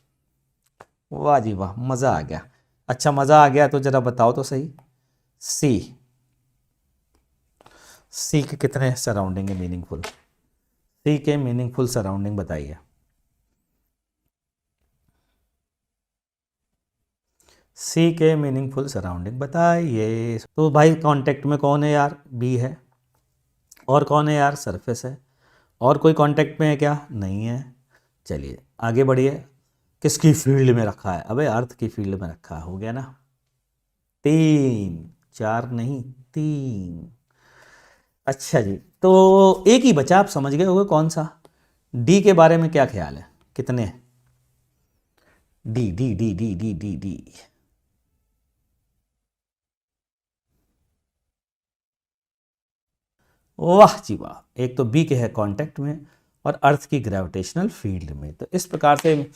वाह जी वाह, मज़ा आ गया। अच्छा मज़ा आ गया तो ज़रा बताओ तो सही, सी के कितने सराउंडिंग है मीनिंगफुल? सी के मीनिंगफुल सराउंडिंग बताइए। सी के मीनिंगफुल सराउंडिंग बताइए। तो भाई कांटेक्ट में कौन है यार? बी है। और कौन है यार? सरफेस है। और कोई कांटेक्ट में है क्या? नहीं है। चलिए आगे बढ़िए। किसकी फील्ड में रखा है? अबे अर्थ की फील्ड में रखा है, हो गया ना। 3, 4 नहीं 3। अच्छा जी, तो एक ही बचा, आप समझ गए होंगे कौन सा। डी के बारे में क्या ख्याल है? कितने? D D D D D D D वाह जी वाह, एक तो बी के है कांटेक्ट में और अर्थ की ग्रेविटेशनल फील्ड में। तो इस प्रकार से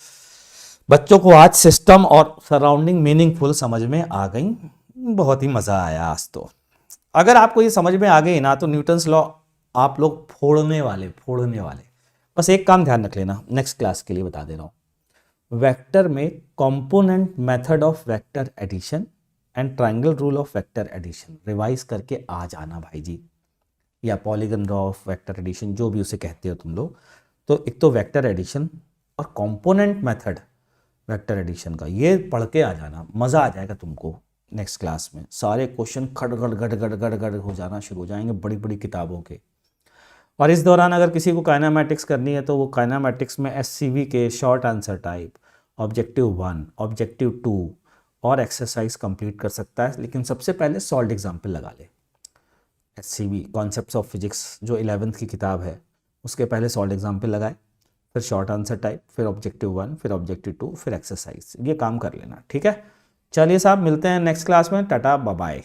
बच्चों को आज सिस्टम और सराउंडिंग मीनिंगफुल समझ में आ गई। बहुत ही मज़ा आया आज तो। अगर आपको ये समझ में आ गई ना तो न्यूटन्स लॉ आप लोग फोड़ने वाले। बस एक काम ध्यान रख लेना, नेक्स्ट क्लास के लिए बता दे रहा हूँ। वेक्टर में component method of vector addition and triangle rule of vector addition revise करके आ जाना भाई जी, या polygon law of vector addition, जो भी उसे कहते हो तुम लोग। तो एक तो वेक्टर एडिशन और कंपोनेंट मेथड वेक्टर एडिशन का ये पढ़ के आ जाना, मज़ा आ जाएगा तुमको। नेक्स्ट क्लास में सारे क्वेश्चन खड़गड़ गड़ हो जाना शुरू हो जाएंगे बड़ी बड़ी किताबों के। और इस दौरान अगर किसी को काइनामेटिक्स करनी है तो वो काइनामेटिक्स में एससीवी के short answer type, objective 1, objective 2 और एक्सरसाइज कंप्लीट कर सकता है। लेकिन सबसे पहले सॉल्ड एग्जाम्पल लगा ले। एससीवी कॉन्सेप्ट्स ऑफ फिजिक्स जो 11th की किताब है उसके पहले सॉल्ड एग्जाम्पल लगाए, फिर शॉर्ट आंसर टाइप, फिर ऑब्जेक्टिव 1, फिर ऑब्जेक्टिव 2, फिर एक्सरसाइज। ये काम कर लेना, ठीक है। चलिए साहब, मिलते हैं नेक्स्ट क्लास में। Tata bye bye.